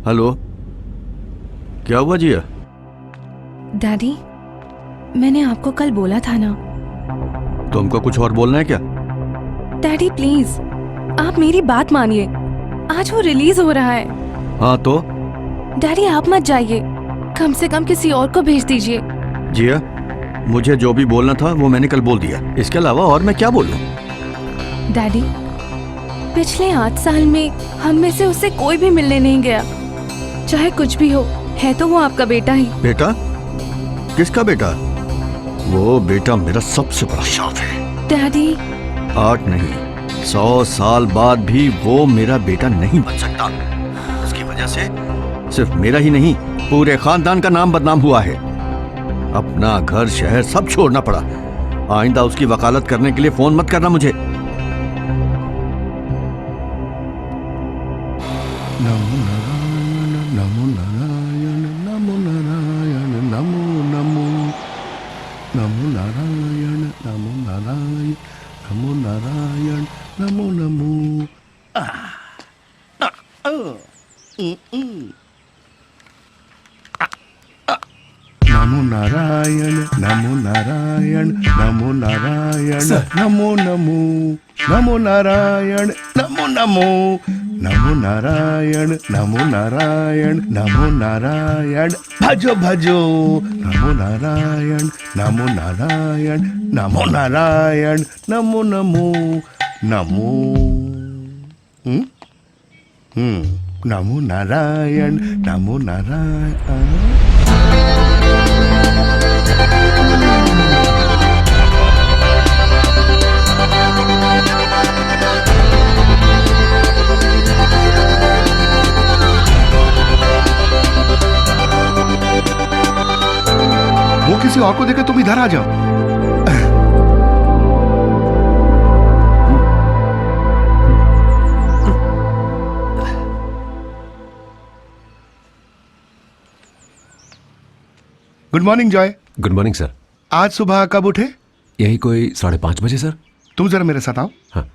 Hello, क्या हुआ जिया? Daddy, मैंने आपको कल बोला था ना। तुमको कुछ और बोलना है क्या? डैडी प्लीज, आप मेरी बात मानिए। आज वो रिलीज हो रहा है। हाँ तो? डैडी आप मत जाइए, कम से कम किसी और को भेज दीजिए। जिया, मुझे जो भी बोलना था वो मैंने कल बोल दिया। इसके अलावा और मैं क्या बोलूं? डैडी, पिछले 8 साल में हम में से उससे कोई भी मिलने नहीं गया। चाहे कुछ भी हो, है तो वो आपका बेटा ही। बेटा? किसका बेटा? वो बेटा मेरा सबसे बड़ा शौक है। डैडी 8 नहीं, 100 साल बाद भी वो मेरा बेटा नहीं बन सकता। उसकी वजह से सिर्फ मेरा ही नहीं, पूरे खानदान का नाम बदनाम हुआ है। अपना घर शहर सब छोड़ना पड़ा। आइंदा उसकी वकालत करने के लिए फोन मत करना मुझे। नमो नारायण, नमो नारायण, नमो नमो, नमो नारायण, नमो नारायण, नमो नारायण, नमो नमो। नमो नारायण, नमो नारायण, नमो नारायण, नमो नमो, नमो नारायण, नमो नमो, नमो नारायण, नमो नारायण, नमो नारायण, भजो भजो, नमो नारायण, नमो नारायण, नमो नारायण, नमो नमो, नमो नमो नारायण, नमो नारायण। वो किसी और को देखे तुम इधर आ जाओ। Good morning Joy. Good morning sir. आज सुबह कब उठे? यही कोई 5:30 बजे सर। तुम जरा मेरे साथ आओ। हाँ।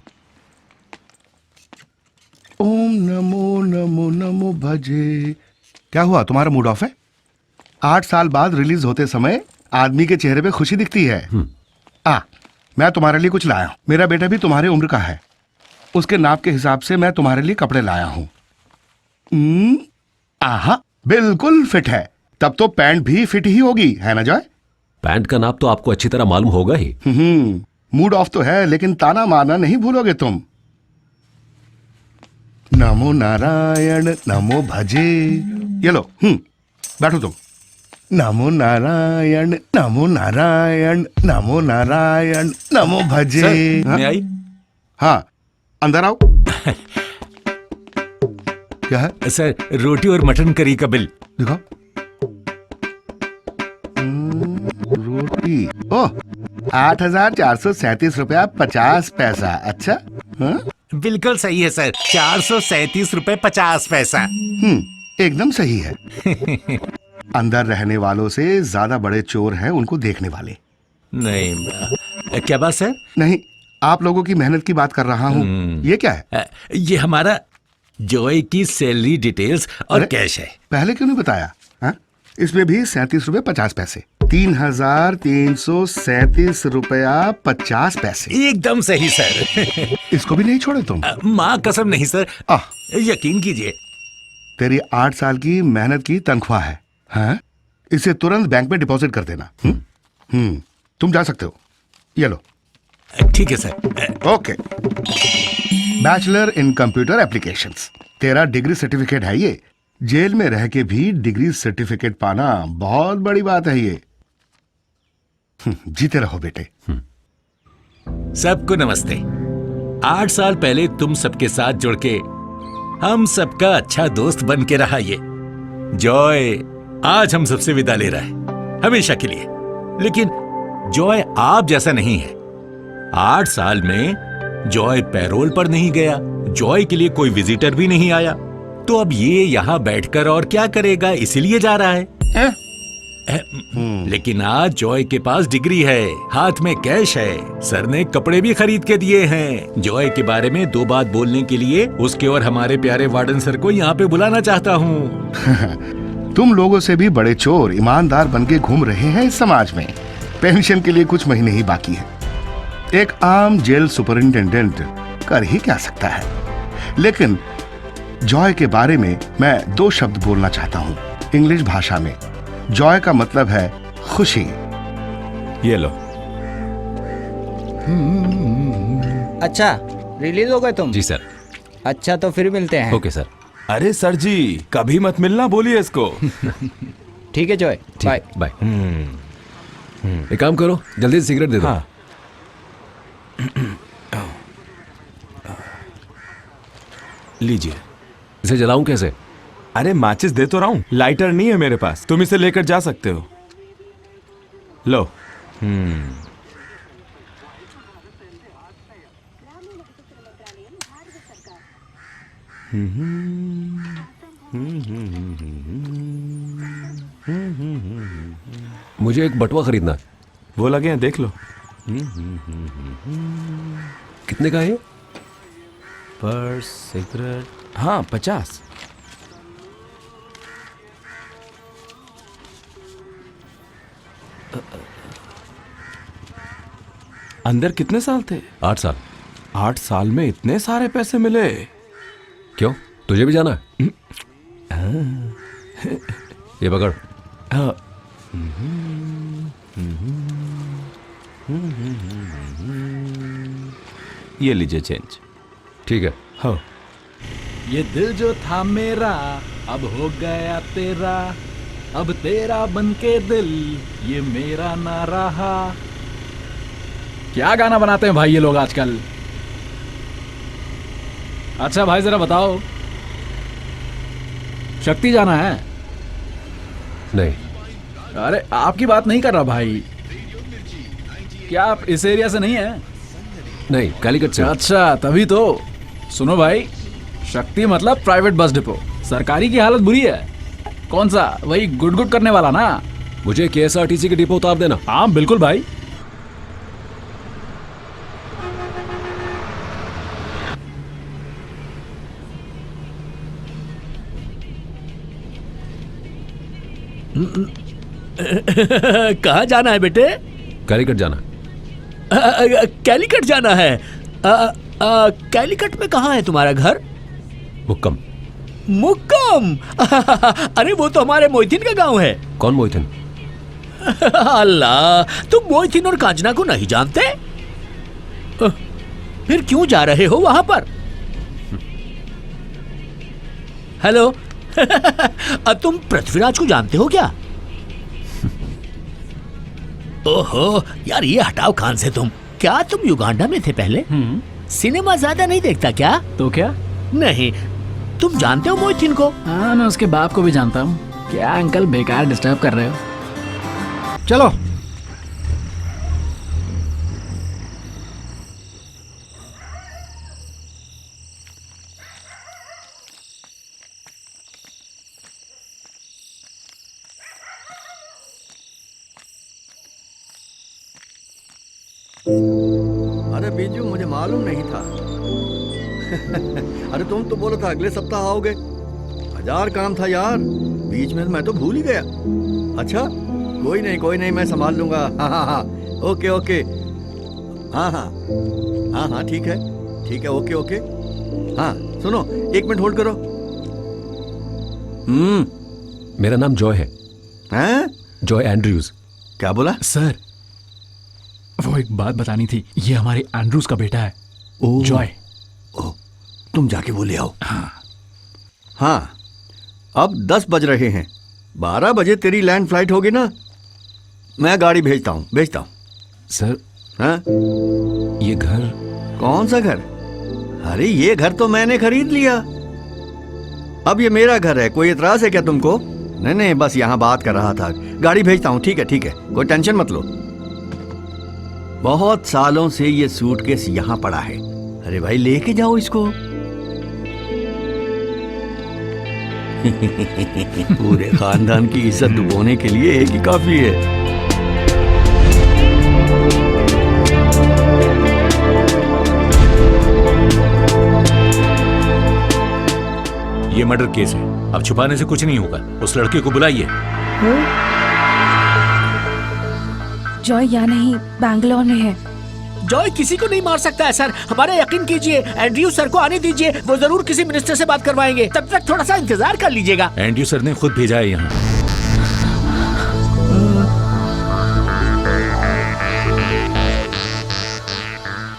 ओम नमो नमो नमो भजे। क्या हुआ, तुम्हारा मूड ऑफ है? 8 साल बाद रिलीज होते समय आदमी के चेहरे पे खुशी दिखती है। मैं तुम्हारे लिए कुछ लाया हूं। मेरा बेटा भी तुम्हारे उम्र का है। उसके नाप के हिसाब से मैं तुम्हारे लिए कपड़े लाया हूं। आहा, बिल्कुल फिट है। तब तो पैंट भी फिट ही होगी, है ना जॉय? पैंट का नाप तो आपको अच्छी तरह मालूम होगा ही। मूड ऑफ तो है, लेकिन ताना मारना नहीं भूलोगे तुम। नमो नारायण, नमो भजे। ये लो, बैठो तुम। नमो नारायण, नमो नारायण, नमो नारायण, नमो भजे। मैं आई? हाँ, अंदर आओ। क्या है सर? रोटी और मटन करी का बिल। दिखाओ। रोटी, ओह, 8,437 रुपया 50 पैसा। अच्छा, हाँ? बिल्कुल सही है सर, 437 रुपए 50 पैसा। एकदम सही है। अंदर रहने वालों से ज्यादा बड़े चोर हैं उनको देखने वाले। नहीं, क्या बात सर? नहीं, आप लोगों की मेहनत की बात कर रहा हूँ। ये क्या है? ये हमारा जॉय की सैलरी डिटेल्स और कैश है। पहले क्यों नहीं बताया? हा? इसमें भी 37 रुपए 50 पैसे। 3,337 रुपया 50 पैसे। एकदम सही सर। इसको भी नहीं छोड़े तुम? माँ कसम नहीं सर, यकीन कीजिए। तेरी 8 साल की मेहनत की तनख्वाह है। हाँ? इसे तुरंत बैंक में डिपॉजिट कर देना। तुम जा सकते हो। ये लो। ठीक है sir. Okay. Bachelor in computer applications. तेरा डिग्री सर्टिफिकेट है ये। जेल में रह के भी डिग्री सर्टिफिकेट पाना बहुत बड़ी बात है ये। जीते रहो बेटे। सबको नमस्ते। 8 साल पहले तुम सबके साथ जुड़ के हम सबका अच्छा दोस्त बन के रहा ये जॉय आज हम सबसे विदा ले रहा है, हमेशा के लिए। लेकिन जॉय आप जैसा नहीं है। 8 साल में जॉय पैरोल पर नहीं गया, जॉय के लिए कोई विजिटर भी नहीं आया। तो अब ये यहाँ बैठकर और क्या करेगा, इसीलिए जा रहा है। लेकिन आज जॉय के पास डिग्री है, हाथ में कैश है, सर ने कपड़े भी खरीद के दिए हैं। जॉय के बारे में 2 बात बोलने के लिए उसके और हमारे प्यारे वार्डन सर को यहाँ पे बुलाना चाहता हूँ। तुम लोगों से भी बड़े चोर ईमानदार बन के घूम रहे हैं इस समाज में। पेंशन के लिए कुछ महीने ही बाकी है। एक आम जेल सुपरिंटेंडेंट कर ही क्या सकता है। लेकिन जॉय के बारे में मैं 2 शब्द बोलना चाहता हूँ इंग्लिश भाषा में। जॉय का मतलब है खुशी। ये लो। अच्छा, रिलीज हो गए तुम? जी सर। अच्छा, तो फिर मिलते हैं। Okay sir. अरे सर जी, कभी मत मिलना बोलिए इसको। ठीक है जॉय, बाय। बाय। एक काम करो, जल्दी से सिगरेट दे दो। हाँ। लीजिए। इसे जलाऊं कैसे? अरे माचिस दे तो रहा हूं, लाइटर नहीं है मेरे पास, तुम इसे लेकर जा सकते हो। लो। मुझे एक बटुआ खरीदना है। वो लगे हैं, देख लो। कितने का है ये? पर्स, सिगरेट, हाँ 50। अंदर कितने साल थे? 8 साल। 8 साल में इतने सारे पैसे मिले? क्यों, तुझे भी जाना है? ये पकड़। हाँ। ये लीजिए चेंज। ठीक है। हाँ। ये दिल जो था मेरा अब हो गया तेरा, अब तेरा बनके दिल ये मेरा ना रहा। क्या गाना बनाते हैं भाई ये लोग आजकल। अच्छा भाई जरा बताओ, शक्ति जाना है? नहीं। अरे आपकी बात नहीं कर रहा भाई। क्या आप इस एरिया से नहीं है? नहीं, कालीकट से। अच्छा तभी तो। सुनो भाई, शक्ति मतलब प्राइवेट बस डिपो। सरकारी की हालत बुरी है। कौन सा, वही गुड गुड करने वाला ना? मुझे KSRTC के डिपो उतार देना। हाँ बिल्कुल भाई। कहाँ जाना है बेटे? कालीकट जाना है। कैलीकट जाना है? कैलीकट में कहाँ है तुम्हारा घर? मुक्कम। मुक्कम? अरे वो तो हमारे मोहसिन का गांव है। कौन मोहितन? अल्लाह, तुम मोहसिन और कांचना को नहीं जानते? फिर क्यों जा रहे हो वहां पर? हेलो। तुम पृथ्वीराज को जानते हो क्या? ओहो यार, ये हटाओ कान से तुम। क्या तुम युगांडा में थे पहले? सिनेमा ज्यादा नहीं देखता क्या? तो क्या? नहीं। तुम जानते हो मोहसिन को? हाँ, मैं उसके बाप को भी जानता हूँ। क्या अंकल बेकार डिस्टर्ब कर रहे हो? चलो। अरे बीजू, मुझे मालूम नहीं था। अरे तुम तो बोला था अगले सप्ताह आओगे। 1000 काम था यार, बीच में मैं तो भूल ही गया। अच्छा कोई नहीं, मैं संभाल लूंगा। हाँ, ओके ओके। हाँ, ठीक है, ओके। हाँ सुनो, 1 मिनट होल्ड करो। मेरा नाम जॉय है। हैं? Joy Andrews. क्या बोला? सर, वो एक बात बतानी थी। ये हमारे एंड्रूज का बेटा है, जॉय। तुम जाके वो ले आओ। हाँ, अब 10 बज रहे हैं। 12 बजे तेरी लैंड फ्लाइट होगी ना? मैं गाड़ी भेजता हूँ। सर, हाँ? ये घर। कौन सा घर? अरे ये घर तो मैंने खरीद लिया। अब ये मेरा घर है। कोई एतराज है क्या तुमको? नहीं, बस यहाँ बात कर रहा था। गाड़ी भेजता हूँ, ठीक है, कोई टेंशन मत लो। बहुत सालों से ये सूटकेस यहाँ पड़ा है। अरे भाई लेके जाओ इसको। पूरे खानदान की इज्जत डुबोने के लिए एक ही काफी है। ये मर्डर केस है, अब छुपाने से कुछ नहीं होगा। उस लड़के को बुलाइए। जॉय यहाँ नहीं, बैंगलोर में है। जॉय किसी को नहीं मार सकता है सर, हमारा यकीन कीजिए। एंड्रयू सर को आने दीजिए, वो जरूर किसी मिनिस्टर से बात करवाएंगे। तब तक थोड़ा सा इंतजार कर लीजिएगा। एंड्रयू सर ने खुद भेजा है यहाँ।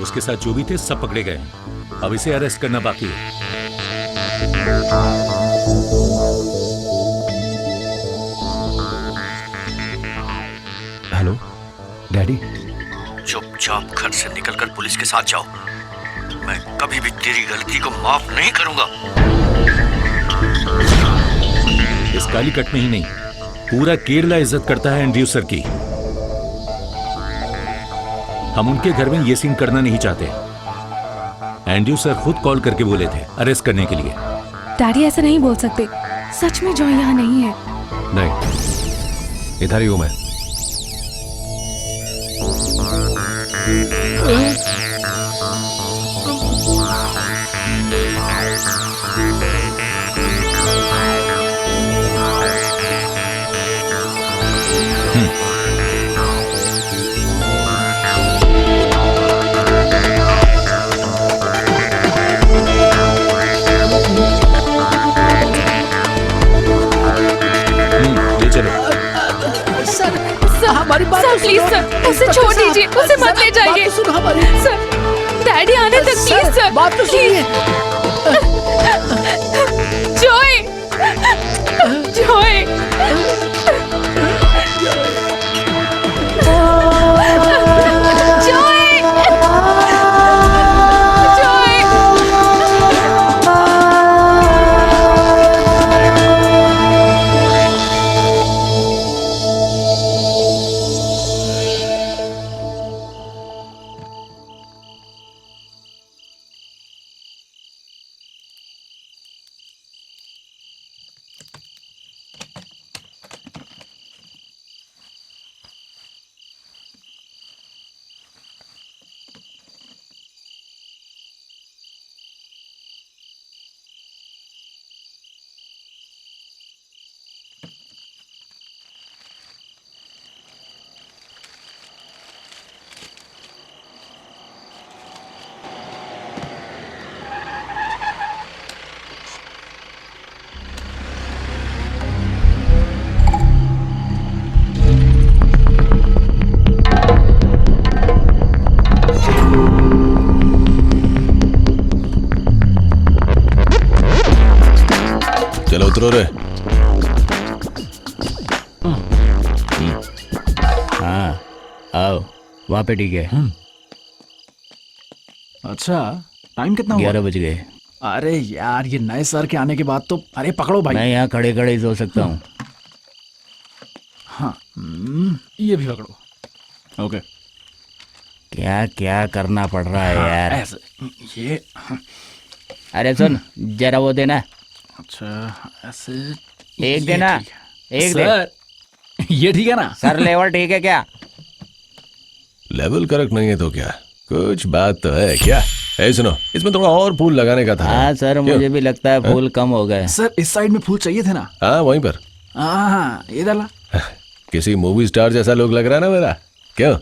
उसके साथ जो भी थे सब पकड़े गए हैं। अब इसे अरेस्ट करना बाकी है। Hello daddy. चुपचाप घर से निकलकर पुलिस के साथ जाओ। मैं कभी भी तेरी गलती को माफ नहीं करूंगा। इस काली कट में ही नहीं, पूरा केरला इज्जत करता है एंड्रयू सर की। हम उनके घर में ये सीन करना नहीं चाहते। एंड्रयू सर खुद कॉल करके बोले थे अरेस्ट करने के लिए। डैडी ऐसा नहीं बोल सकते, सच में जॉय यहाँ नहीं है। नहीं, इधर ही हूं मैं। हमारी बात सर प्लीज सर, उसे छोड़ दीजिए, उसे मत ले जाइए। सुनो हमारी। सर डैडी आने तक प्लीज सर। बात तो सुनिए। जॉय, जॉय, चलो उतरो रे। हाँ आओ, वहाँ पे ठीक है। अच्छा टाइम कितना हुआ? 11 बज गए। अरे यार ये नए सर के आने के बाद तो, अरे पकड़ो भाई। मैं यहाँ खड़े खड़े ही सो सकता हूँ। हाँ ये भी पकड़ो। ओके। क्या क्या करना पड़ रहा है यार। ऐसे ये। अरे सुन, जरा वो देना। अच्छा ऐसे एक देना, एक दे। सर ये ठीक है ना? सर लेवल ठीक है क्या? लेवल करेक्ट नहीं है तो क्या? कुछ बात तो है क्या? ऐ सुनो, इसमें थोड़ा और फूल लगाने का था। हाँ सर, मुझे भी लगता है फूल कम हो गए। सर इस साइड में फूल चाहिए थे ना? हाँ वहीं पर। हाँ ये डाला। किसी मूवी स्टार जैसा लोग लग रहा है ना मेरा। क्यों,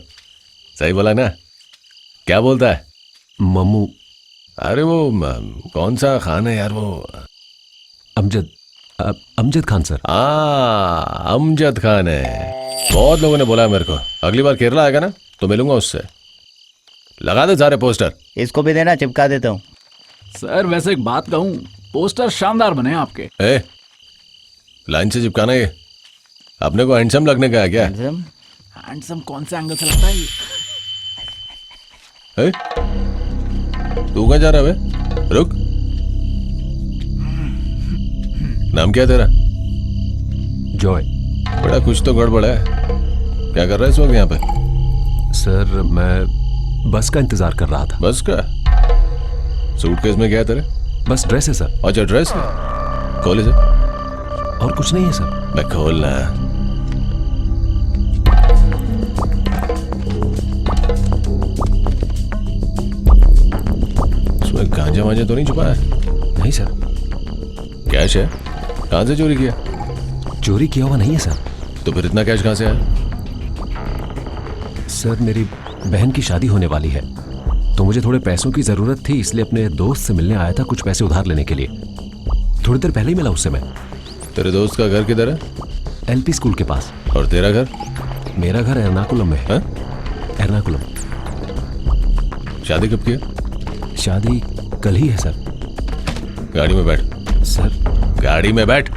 सही बोला ना? क्या बोलता है मम्मू? अरे वो कौन सा खान है यार, वो अमजद खान सर। हाँ अमजद खान है। बहुत लोगों ने बोला है मेरे को, अगली बार केरला आएगा ना तो मिलूंगा उससे। लगा दे सारे पोस्टर। इसको भी देना, चिपका देता हूँ। सर वैसे एक बात कहूँ, पोस्टर शानदार बने आपके। ए, लाइन से चिपकाना ये। अपने को हैंडसम लगने का है क्या? हैंडसम कौन से एंगल से लगता है ये? ए, तू कहाँ जा रहा है बे? रुक। नाम क्या तेरा? जॉय। बड़ा कुछ तो गड़बड़ है। क्या कर रहा है इस वक्त यहाँ पे? सर मैं बस का इंतजार कर रहा था। बस का? सूटकेस में क्या है तेरे? बस ड्रेस है सर। अच्छा ड्रेस है, खोले से। और कुछ नहीं है सर। मैं खोलना। उसमें गांजा वांजा तो नहीं छुपा है? नहीं सर। कैश है? कहां से चोरी किया? चोरी किया हुआ नहीं है सर। तो फिर इतना कैश कहां से आया? सर मेरी बहन की शादी होने वाली है, तो मुझे थोड़े पैसों की जरूरत थी, इसलिए अपने दोस्त से मिलने आया था कुछ पैसे उधार लेने के लिए। थोड़ी देर पहले ही मिला उससे मैं। तेरे दोस्त का घर किधर है? एलपी स्कूल के पास। और तेरा घर? मेरा घर एर्नाकुलम में है। एर्नाकुलम। शादी कब की है? शादी कल ही है सर। गाड़ी में बैठ। सर गाड़ी में बैठ।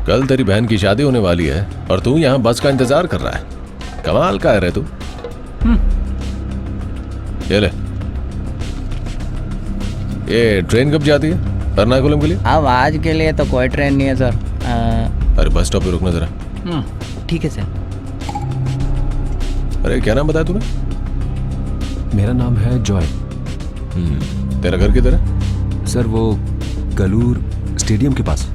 कल तेरी बहन की शादी होने वाली है और तू यहां बस का इंतजार कर रहा है। कमाल का है रे तू। ये ले। ये ट्रेन कब जाती है एर्नाकुलम के लिए? अब आज के लिए तो कोई ट्रेन नहीं है सर। अरे बस स्टॉप पे रुकना जरा। ठीक है सर। अरे क्या नाम बताया तूने? मेरा नाम है जॉय। तेरा घर किधर है? सर वो कलूर स्टेडियम के पास।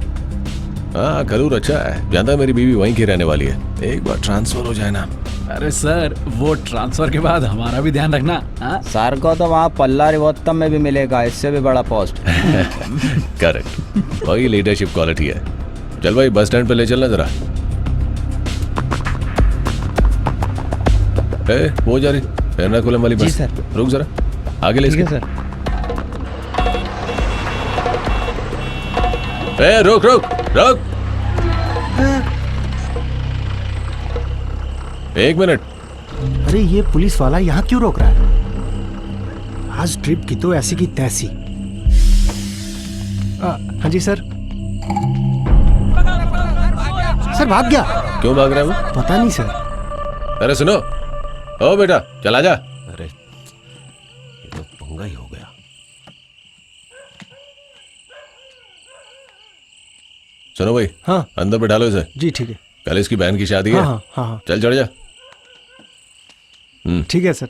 हाँ कलूर अच्छा है, जानता है मेरी बीवी वहीं की रहने वाली है। एक बार ट्रांसफर हो जाए ना। अरे सर वो ट्रांसफर के बाद हमारा भी ध्यान रखना। हाँ? सर को तो वहाँ पल्ला रिवोत्तम में भी मिलेगा, इससे भी बड़ा पोस्ट। करेक्ट, वही लीडरशिप क्वालिटी है। चल भाई बस स्टैंड पे ले चलना जरा। वो जा रही एर्नाकुलम वाली बस। जी सर। रुक जरा, आगे ले इसके। सर। रुक रुक रुक। एक मिनट। अरे ये पुलिस वाला यहाँ क्यों रोक रहा है? आज ट्रिप की तो ऐसी की तैसी। हाँ जी सर। सर भाग गया। क्यों भाग रहा है वो? पता नहीं सर। अरे सुनो, ओ बेटा चला जा। अरे ये तो पंगा ही हो गया। सुनो भाई। हाँ अंदर बैठा लो इसे। जी ठीक है। कल इसकी बहन की शादी है। हाँ हाँ हाँ। चल चढ़ जा। ठीक है सर,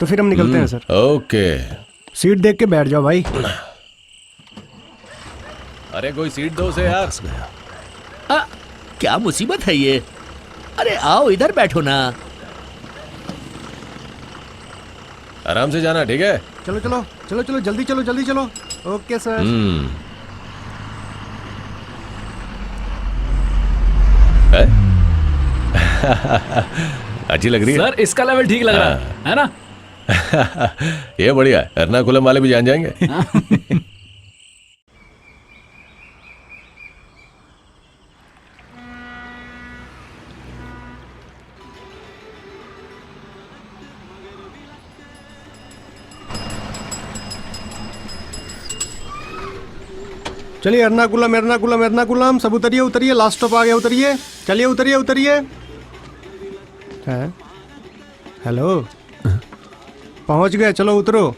तो फिर हम निकलते हैं सर। ओके। सीट देख के बैठ जाओ भाई। अरे कोई सीट दो उसे यार। क्या मुसीबत है ये? अरे आओ इधर बैठो ना। आराम से जाना, ठीक है? चलो चलो चलो चलो जल्दी चलो जल्दी चलो। Okay sir. अच्छी लग रही है सर, इसका लेवल ठीक लग रहा है ना? ये बढ़िया है, एर्नाकुलम वाले भी जान जाएंगे। चलिए एर्नाकुलम एर्नाकुलम एर्नाकुलम, सब उतरिए उतरिए, लास्ट स्टॉप आ गया, उतरिए। चलिए उतरिए उतरिए। हैं? हेलो, पहुंच गए, चलो उतरो।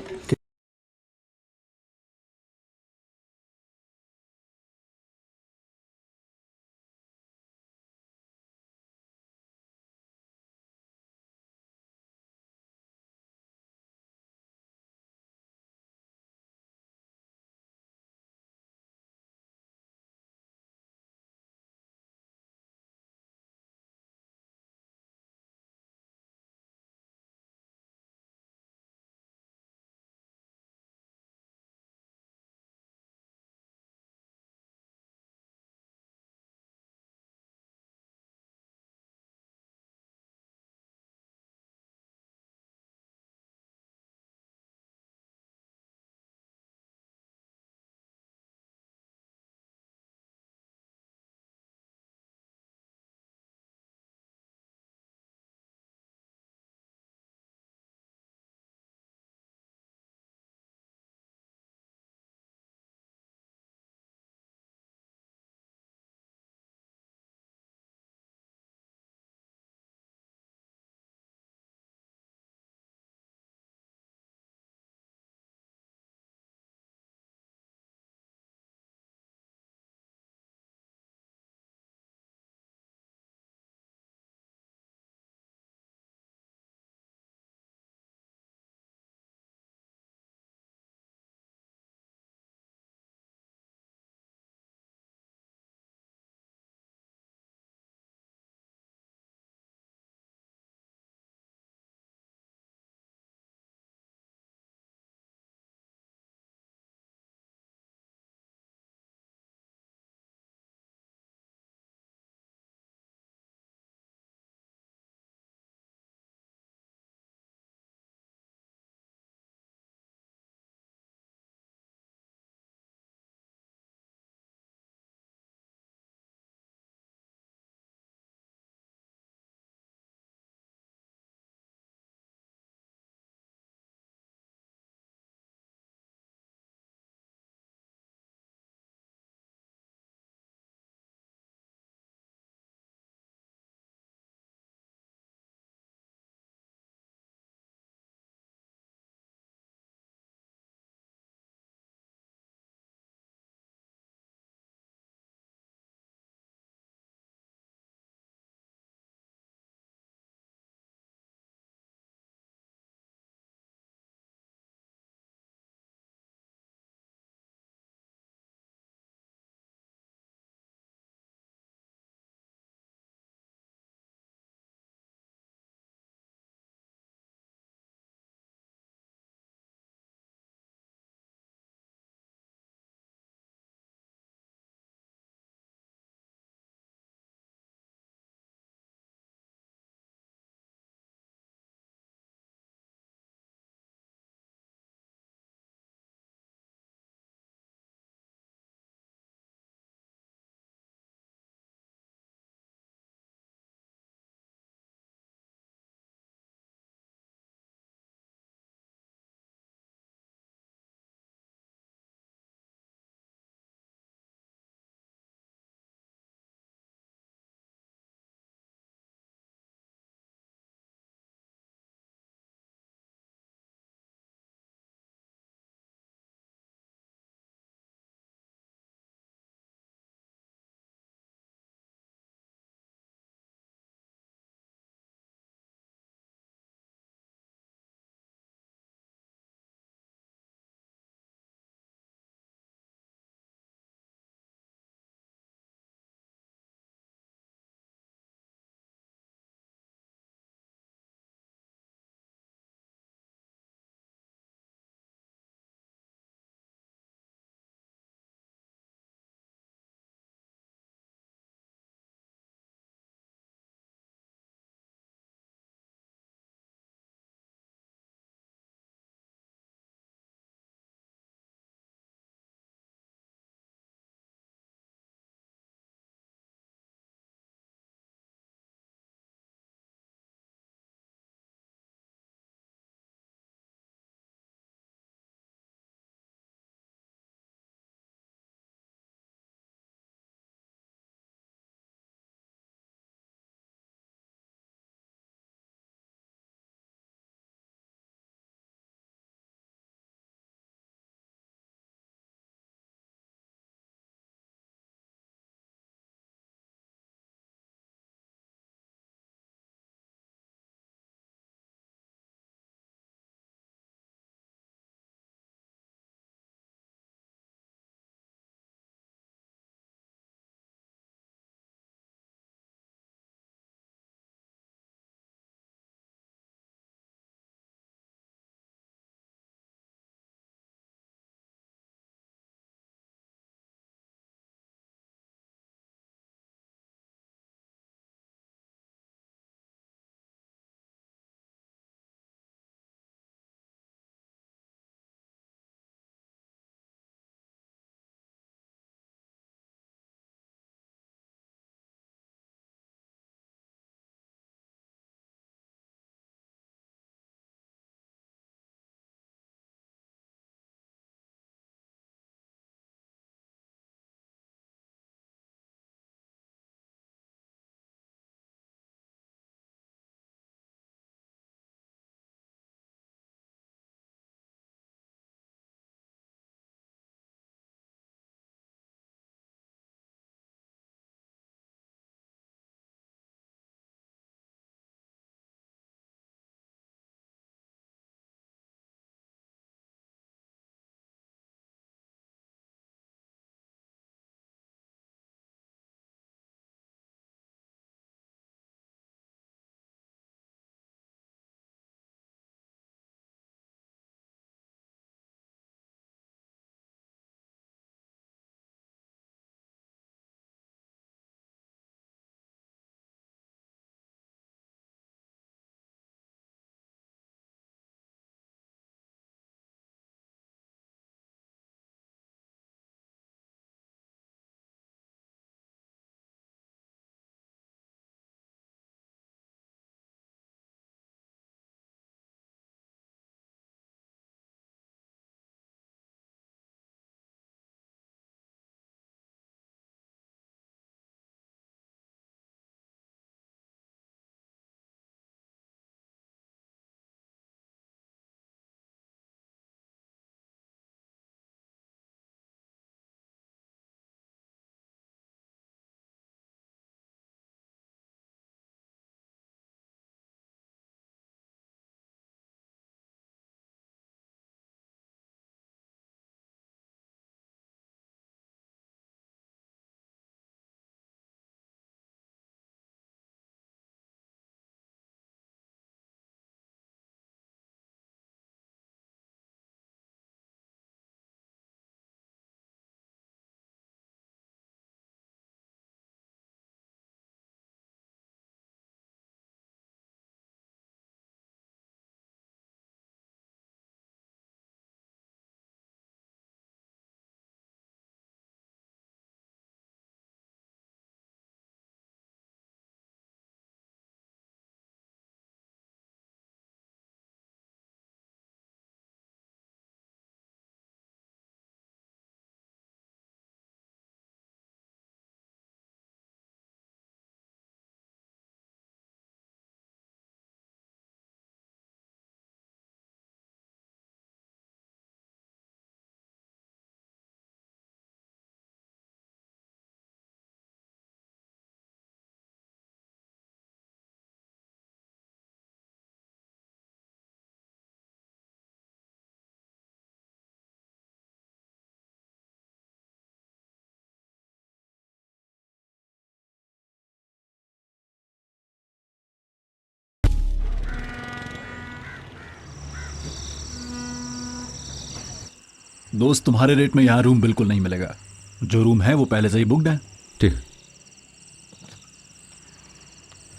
दोस्त तुम्हारे रेट में यहाँ रूम बिल्कुल नहीं मिलेगा। जो रूम है वो पहले से ही बुकड है। ठीक।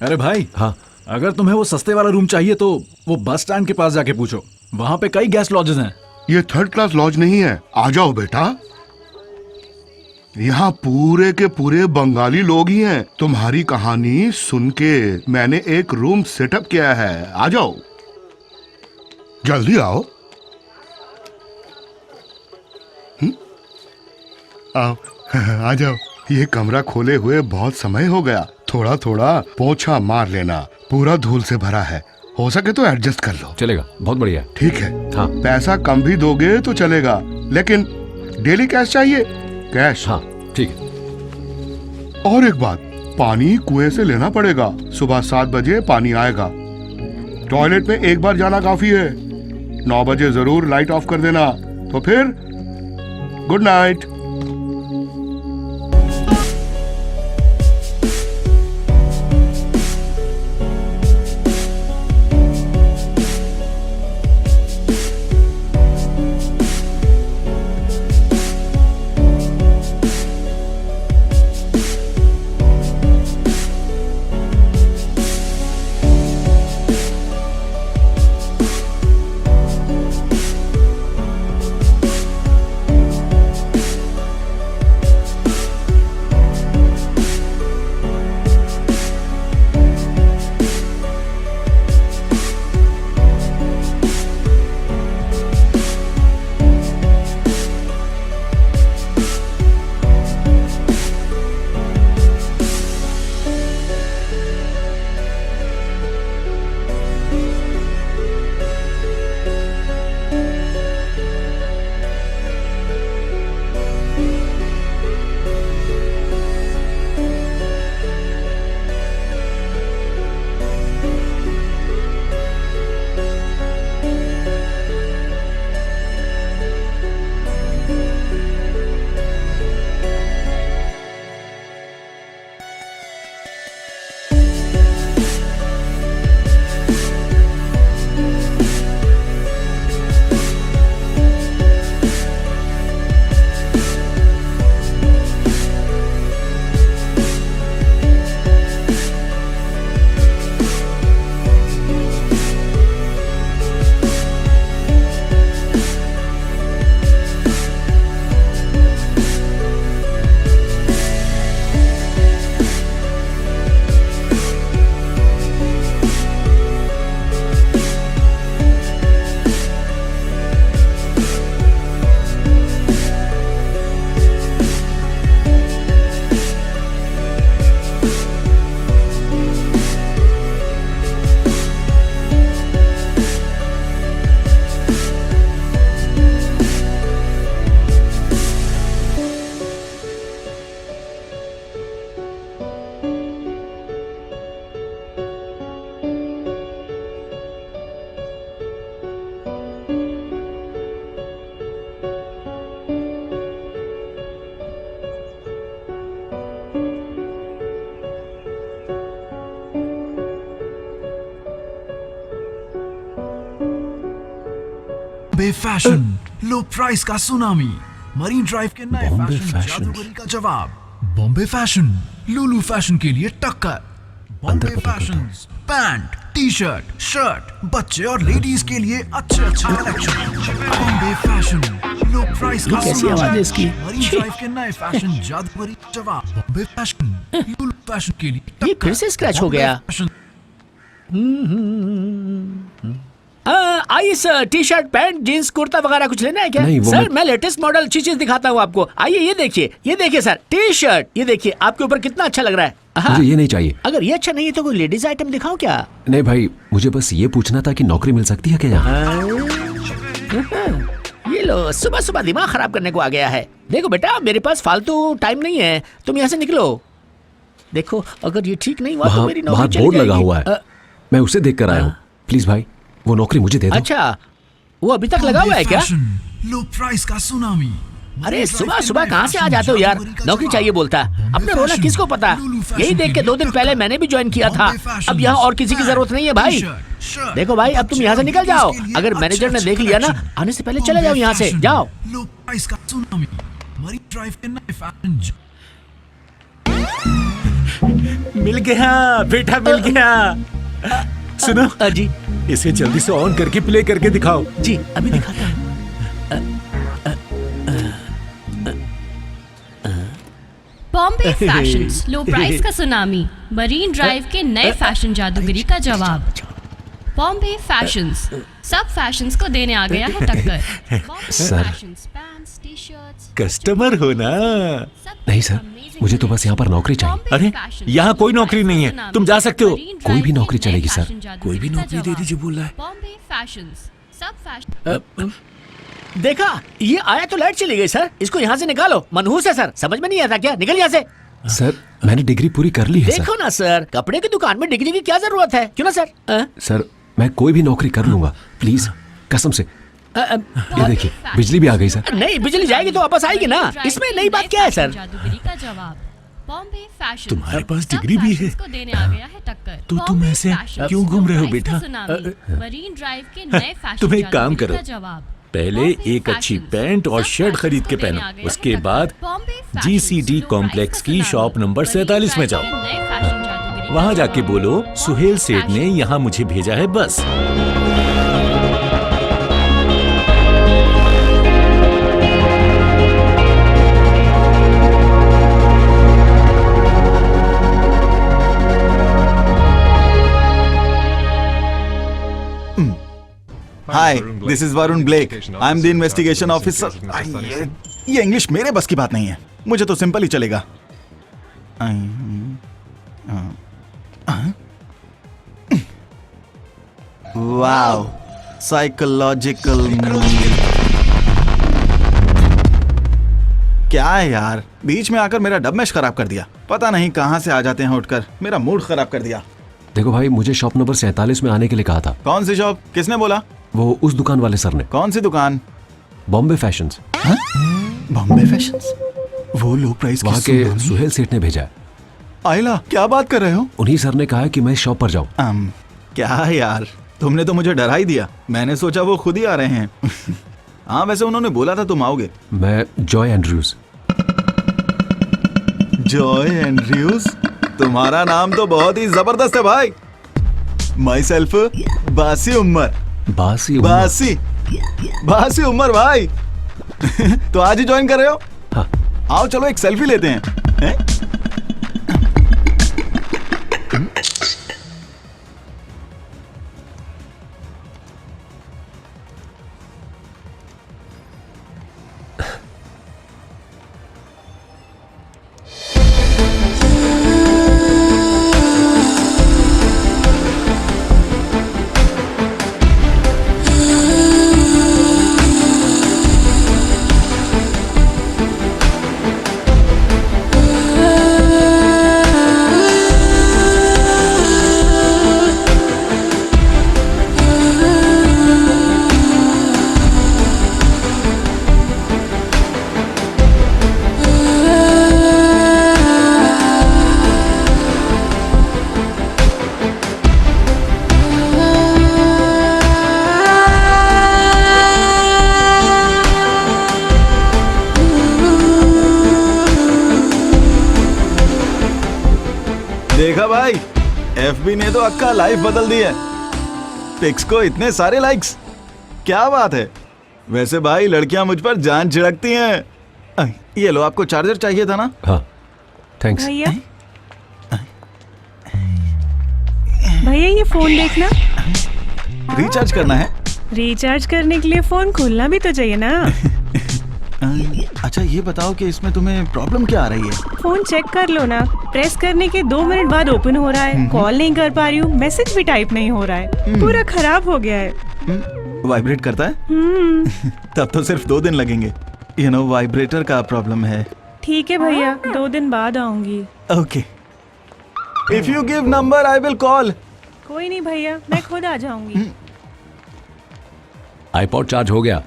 अरे भाई, हाँ, अगर तुम्हें वो सस्ते वाला रूम चाहिए तो वो बस स्टैंड के पास जाके पूछो, वहां पे कई गेस्ट लॉजेस हैं। ये 3rd क्लास लॉज नहीं है, आ जाओ बेटा। यहाँ पूरे के पूरे बंगाली लोग ही हैं। तुम्हारी कहानी सुन के मैंने एक रूम सेटअप किया है। आ जाओ, जल्दी आओ। आओ, आ जाओ। ये कमरा खोले हुए बहुत समय हो गया। थोड़ा थोड़ा पोछा मार लेना, पूरा धूल से भरा है। हो सके तो एडजस्ट कर लो। चलेगा, बहुत बढ़िया। ठीक है। हाँ। पैसा कम भी दोगे तो चलेगा, लेकिन डेली कैश चाहिए। कैश। हाँ, ठीक है। और एक बात, पानी कुएं से लेना पड़ेगा। सुबह 7 बजे पानी आएगा। टॉयलेट में एक बार जाना काफी है। 9 बजे जरूर लाइट ऑफ कर देना। तो फिर गुड नाइट। बॉम्बे फैशन, लो प्राइस का सुनामी, मरीन ड्राइव के नए फैशन जादूगरी का जवाब। बॉम्बे फैशन, लुलु फैशन के लिए टक्कर। Bombay fashion, pant, T shirt, shirt, बच्चे और लेडीज के लिए अच्छे कलेक्शन। बॉम्बे फैशन, लो प्राइस का सुनामी, मरीन ड्राइव के नए फैशन जादूगरी का जवाब। बॉम्बे फैशन, लुलु फैशन के लिए टक्कर। ये फिर से स्क्रैच हो गया। आइए sir, T shirt, pant, jeans, kurta वगैरह कुछ लेना है क्या? नहीं, सर मैं लेटेस्ट मॉडल अच्छी चीज दिखाता हूँ आपको। आइए ये देखिए सर, टी शर्ट, ये देखिए आपके ऊपर कितना अच्छा लग रहा है। मुझे ये नहीं चाहिए। अगर ये अच्छा नहीं है तो कोई लेडीज आइटम दिखाऊं क्या? नहीं भाई, मुझे बस ये पूछना था कि नौकरी मिल सकती है क्या यहाँ? ये लो, सुबह सुबह दिमाग खराब करने को आ गया है। देखो बेटा, मेरे पास फालतू टाइम नहीं है, तुम यहाँ से निकलो। देखो अगर ये ठीक नहीं हुआ तो मेरी नौकरी चली बोर्ड लगा जाएगी। हुआ है, मैं उसे देख कर आया हूँ। प्लीज भाई, वो नौकरी मुझे दे दो। अच्छा, वो अभी तक लगा हुआ है क्या? लो प्राइस का सुनामी। अरे सुबह सुबह कहाँ से आ जाते हो यार? नौकरी चाहिए बोलता, अपने रोना किसको पता? यही देख के 2 दिन पहले मैंने भी ज्वाइन किया था। अब यहाँ और किसी की जरूरत नहीं है भाई। देखो भाई, अब तुम यहाँ से निकल जाओ। अगर मैनेजर ने देख लिया ना, आने से पहले चले जाओ यहाँ से, जाओ। प्राइस का सुनामी मरीन ड्राइव के नए फैशन मिल गया बेटा, मिल गया। सुनो जी, इसे जल्दी से ऑन करके प्ले करके दिखाओ। जी अभी दिखाता हूँ। बॉम्बे फैशंस, लो प्राइस का सुनामी, मरीन ड्राइव के नए फैशन जादूगरी का जवाब। बॉम्बे फैशंस सब फैशंस को देने आ गया है टक्कर। Sir. Fashions, pants, t-shirts, customer हो ना? नहीं सर, मुझे तो बस यहाँ पर नौकरी चाहिए। अरे यहाँ कोई नौकरी नहीं है, तुम जा सकते हो। कोई भी नौकरी चलेगी सर। कोई भी नौकरी दे दीजिए बोल रहा है। बॉम्बे फैशंस सब फैशन। देखा, ये आया तो लाइट चली गई सर। इसको यहाँ से निकालो, मनहूस है सर। समझ में नहीं आता क्या? निकल यहाँ से। सर मैंने डिग्री पूरी कर ली है सर। देखो ना सर, कपड़े की दुकान में डिग्री की क्या जरूरत है? क्यों ना सर? सर मैं कोई भी नौकरी कर लूंगा, प्लीज कसम से। ये देखिए बिजली भी आ गई सर। नहीं, बिजली जाएगी तो वापस आएगी ना। इसमें नई बात क्या है सर? जादूगरी का जवाब। बॉम्बे फैशन तुम्हारे पास डिग्री भी है को देने आ गया है टक्कर। तो तुम ऐसे क्यों घूम रहे हो बेटा? मरीन ड्राइव के नए फैशन तुम एक काम करो, जवाब। पहले एक अच्छी पैंट और शर्ट खरीद के पहनो, उसके बाद GCD कॉम्प्लेक्स की शॉप नंबर 47 में जाओ। वहाँ जाके बोलो सुहेल सेठ ने यहाँ मुझे भेजा है, बस। Hi, this is Varun Blake. I am the investigation officer. ये इंग्लिश मेरे बस की बात नहीं है, मुझे तो सिंपल ही चलेगा। Wow, psychological. क्या है यार, बीच में आकर मेरा डबमेश खराब कर दिया। पता नहीं कहाँ से आ जाते हैं उठकर, मेरा मूड खराब कर दिया। देखो भाई, मुझे शॉप नंबर 47 में आने के लिए कहा था। कौन सी शॉप? किसने बोला? वो उस दुकान वाले सर ने। कौन सी दुकान? बॉम्बे फैशंस। बॉम्बे फैशंस? वो लो प्राइस वहाँ के सुहेल सेठ ने भेजा है। आइला, क्या बात कर रहे हो? उन्हीं सर ने कहा है कि मैं शॉप पर जाऊँ। क्या यार, तुमने तो मुझे डरा ही दिया। मैंने सोचा वो खुद ही आ रहे हैं। हाँ, वैसे उन्होंने बोला था तुम आओगे। मैं जॉय एंड्रयूज। Joy Andrews? तुम्हारा नाम तो बहुत ही जबरदस्त है भाई। माई सेल्फ बासी उमर। बासी उमर भाई। तो आज ही ज्वाइन कर रहे हो? हाँ। आओ चलो एक सेल्फी लेते हैं। देखा भाई, FB ने तो अक्का लाइफ बदल दी है। पिक्स को इतने सारे लाइक्स, क्या बात है। वैसे भाई लड़कियां मुझ पर जान छिड़कती हैं। ये लो, आपको चार्जर चाहिए था ना? हाँ, थैंक्स। भैया भैया ये फोन देखना। रिचार्ज करना है? रिचार्ज करने के लिए फोन खोलना भी तो चाहिए ना। अच्छा ये बताओ कि इसमें तुम्हें प्रॉब्लम क्या आ रही है? फोन चेक कर लो ना, प्रेस करने के 2 मिनट बाद ओपन हो रहा है, कॉल नहीं कर पा रही हूँ, मैसेज भी टाइप नहीं हो रहा है, पूरा खराब हो गया है। वाइब्रेट करता है? तब तो सिर्फ 2 दिन लगेंगे। यू नो, वाइब्रेटर का प्रॉब्लम है। ठीक है भैया, 2 दिन बाद आऊंगी। Okay, if you give number I will call. कोई नहीं भैया, मैं खुद आ जाऊंगी। आईपॉड चार्ज हो गया।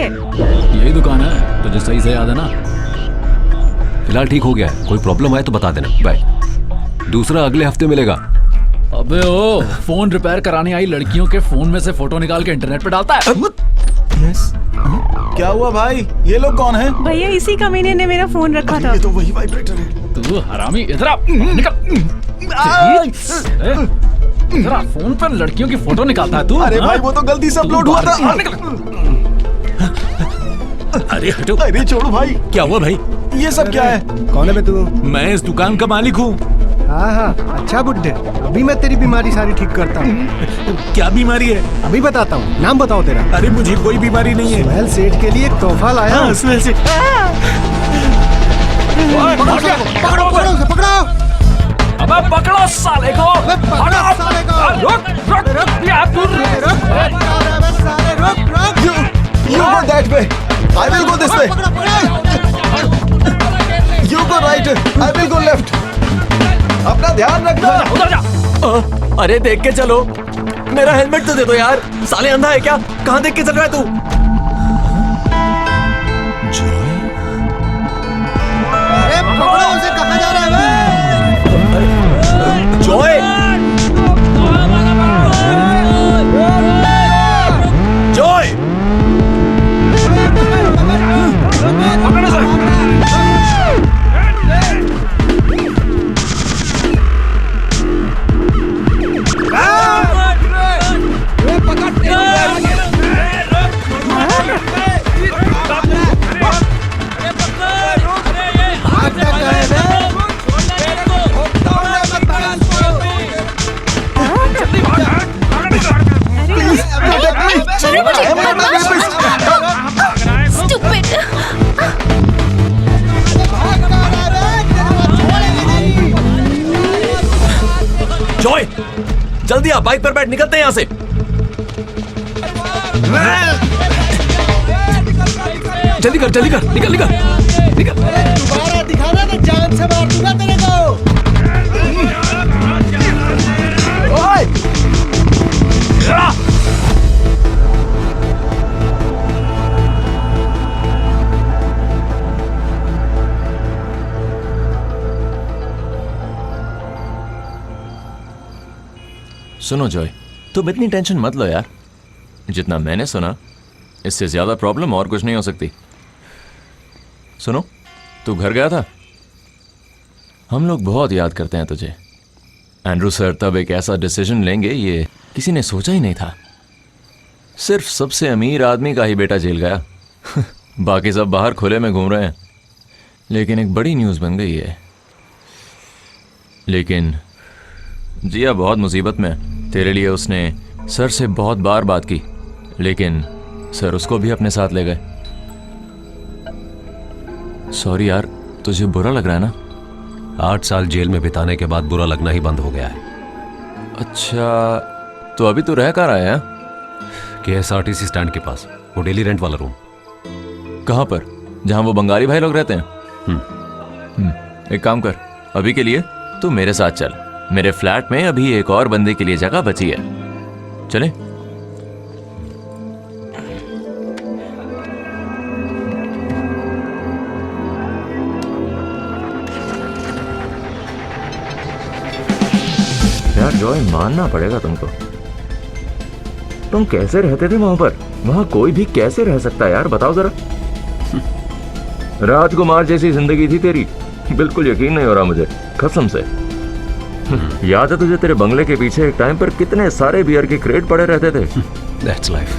है? यही दुकान है, तुझे सही से याद है ना? फिलहाल ठीक हो गया है, कोई प्रॉब्लम आए तो बता देना। बाय। दूसरा अगले हफ्ते मिलेगा। अबे ओ, फोन रिपेयर कराने आई लड़कियों के फोन में से फोटो निकाल के इंटरनेट पे डालता है। क्या हुआ भाई? ये लोग कौन हैं? भैया इसी कमीने ने मेरा फोन रखा था। ये तो वही वाइब्रेटर है। तू हरामी, इधर आ, निकल। इधर आ, फोन पर लड़कियों की फोटो निकालता है तू? अरे भाई वो तो गलती से अपलोड हुआ था। अरे हटो। अरे छोड़ो भाई। क्या हुआ भाई? ये सब क्या है? कौन है बे तू? मैं इस दुकान का मालिक हूँ। हाँ हाँ, अच्छा बुड्ढे, अभी मैं तेरी बीमारी सारी ठीक करता हूँ। क्या बीमारी है? अभी बताता हूँ, नाम बताओ तेरा। अरे मुझे कोई बीमारी नहीं है। सुहेल सेठ के लिए एक तोहफा लाया हूँ। सुहेल सेठ। पकड़ो पकड़ो उसे, पकड़ो। अबे पकड़ो साले को। साले को। रुक या तू You go that way. I will go this way. You go right. I will go left. अपना ध्यान रखना। उधर जा। अरे देख के चलो, मेरा हेलमेट तो दे दो यार। साले अंधा है क्या? कहाँ देख के चल रहा है तू? अरे पकड़ो उसे, कहाँ जा रहा है? जॉय, जॉय, जॉय, जल्दी आ, बाइक पर बैठ, निकलते हैं यहाँ से। जल्दी कर, जल्दी कर, निकल निकल निकल। दोबारा दिखाना तो जान से मार दूंगा तेरे को। ओए! सुनो जॉय, तुम इतनी टेंशन मत लो यार। जितना मैंने सुना, इससे ज्यादा प्रॉब्लम और कुछ नहीं हो सकती। सुनो, तू घर गया था? हम लोग बहुत याद करते हैं तुझे। एंड्रू सर तब एक ऐसा डिसीजन लेंगे ये किसी ने सोचा ही नहीं था। सिर्फ सबसे अमीर आदमी का ही बेटा जेल गया। बाकी सब बाहर खुले में घूम रहे हैं। लेकिन एक बड़ी न्यूज़ बन गई है। लेकिन जिया बहुत मुसीबत में है। तेरे लिए उसने सर से बहुत बार बात की, लेकिन सर उसको भी अपने साथ ले गए। सॉरी यार, तुझे बुरा लग रहा है ना? 8 साल जेल में बिताने के बाद बुरा लगना ही बंद हो गया है। अच्छा, तो अभी तू रह कहाँ रहा है? KSRTC स्टैंड के पास, वो डेली रेंट वाला रूम। कहाँ पर? जहाँ वो बंगाली भाई लोग रहते हैं? एक काम कर, अभी के लिए तू मेरे साथ चल। मेरे फ्लैट में अभी एक और बंदे के लिए जगह बची है। चले? यार जॉय, मानना पड़ेगा तुमको। तुम कैसे रहते थे वहां पर? वहां कोई भी कैसे रह सकता है यार, बताओ जरा। राजकुमार जैसी जिंदगी थी तेरी। बिल्कुल यकीन नहीं हो रहा मुझे, कसम से। याद है तुझे तेरे बंगले के पीछे एक टाइम पर कितने सारे बियर के क्रेट पड़े रहते थे? That's life.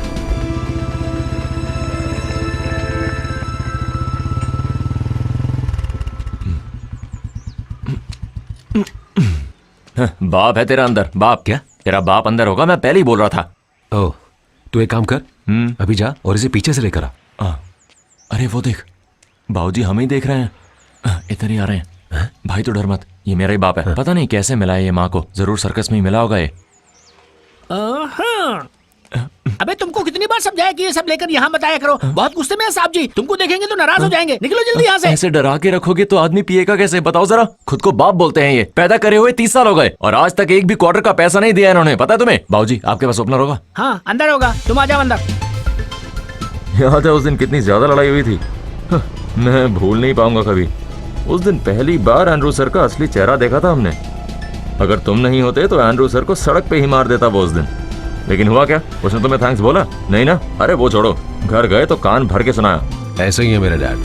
बाप है तेरा अंदर? बाप? क्या तेरा बाप अंदर होगा? मैं पहले ही बोल रहा था। ओह, तू एक काम कर, अभी जा और इसे पीछे से लेकर आ। अरे वो देख, बाबूजी हमें ही देख रहे हैं। इधर ही आ रहे हैं। भाई तो डर मत, ये मेरा ही बाप है। पता नहीं कैसे मिला है ये माँ को, जरूर सर्कस में ही मिला होगा ये। अबे तुमको कितनी बार समझाया कि ये सब लेकर यहाँ बताया करो। बहुत गुस्से में है साहब जी, तुमको देखेंगे तो नाराज हो जाएंगे। निकलो जल्दी यहाँ से। ऐसे डरा के रखोगे तो आदमी पिएगा कैसे, बताओ जरा। खुद को बाप बोलते हैं ये, पैदा करे हुए 30 साल हो गए और आज तक एक भी क्वार्टर का पैसा नहीं दिया इन्होंने। पता है तुम्हें? बाबूजी आपके पास ओपनर होगा? हाँ अंदर होगा, तुम आ जाओ अंदर। याद है उस दिन कितनी ज्यादा लड़ाई हुई थी? मैं भूल नहीं पाऊंगा कभी। उस दिन पहली बार एंड्रू सर का असली चेहरा देखा था हमने। अगर तुम नहीं होते तो एंड्रू सर को सड़क पे ही मार देता वो उस दिन। लेकिन हुआ क्या? उसने तुम्हें थैंक्स बोला? नहीं ना? अरे वो छोड़ो, घर गए तो कान भर के सुनाया। ऐसे ही है मेरे डैड।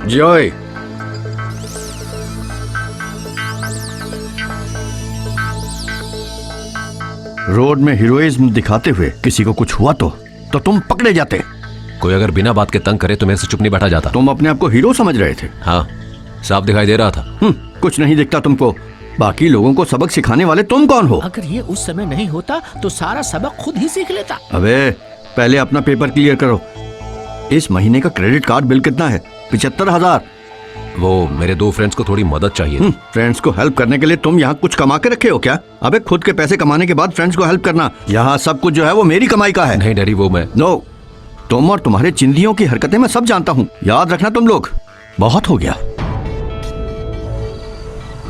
जॉय, रोड में हीरोइज्म दिखाते हुए किसी को कुछ हुआ तो तुम पकड़े जाते। कोई अगर बिना बात के तंग करे तो मेरे से चुप नहीं बैठा जाता। तुम अपने आप को हीरो समझ रहे थे? हाँ, साफ दिखाई दे रहा था। कुछ नहीं दिखता तुमको। बाकी लोगों को सबक सिखाने वाले तुम कौन हो? अगर ये उस समय नहीं होता तो सारा सबक खुद ही सीख लेता। अबे पहले अपना पेपर क्लियर करो। इस महीने का क्रेडिट कार्ड बिल कितना है? 75,000। वो मेरे 2 फ्रेंड्स को थोड़ी मदद चाहिए। फ्रेंड्स को हेल्प करने के लिए तुम यहाँ कुछ कमा के रखे हो क्या? अबे खुद के पैसे कमाने के बाद फ्रेंड्स को हेल्प करना, यहाँ सब कुछ जो है वो मेरी कमाई का है। नहीं डैडी, वो मैं नो, तुम और तुम्हारे चिंदियों की हरकतें मैं सब जानता हूँ। याद रखना तुम लोग, बहुत हो गया।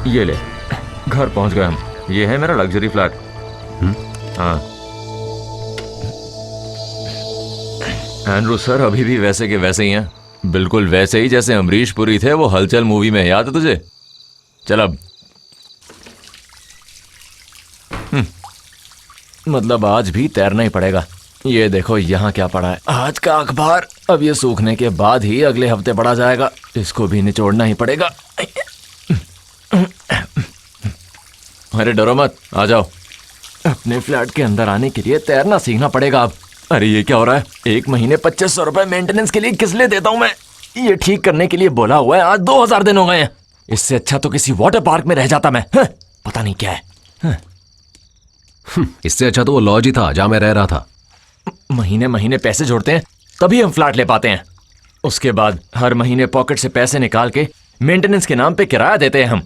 ये ले, घर पहुंच गए हम। ये है मेरा लग्जरी फ्लैट। हाँ, एंड्रू सर अभी भी वैसे के वैसे ही हैं, बिल्कुल वैसे ही जैसे अमरीश पुरी थे वो हलचल मूवी में। याद है तुझे? चल अब मतलब आज भी तैरना ही पड़ेगा। ये देखो यहाँ क्या पड़ा है, आज का अखबार। अब ये सूखने के बाद ही अगले हफ्ते पढ़ा जाएगा। इसको भी निचोड़ना ही पड़ेगा। अरे डरो मत, आ जाओ। अपने फ्लैट के अंदर आने के लिए तैरना सीखना पड़ेगा अब। अरे ये क्या हो रहा है? 1 महीने 2500 रुपए मेंटेनेंस के लिए किस लिए देता हूँ मैं? ये ठीक करने के लिए बोला हुआ है, आज 2000 दिन हो गए हैं। इससे अच्छा तो किसी वाटर पार्क में रह जाता मैं। पता नहीं क्या है। इससे अच्छा तो वो लॉज ही था जहां मैं रह रहा था। महीने महीने पैसे जोड़ते हैं तभी हम फ्लैट ले पाते हैं। उसके बाद हर महीने पॉकेट से पैसे निकाल के मेंटेनेंस के नाम पे किराया देते हैं हम।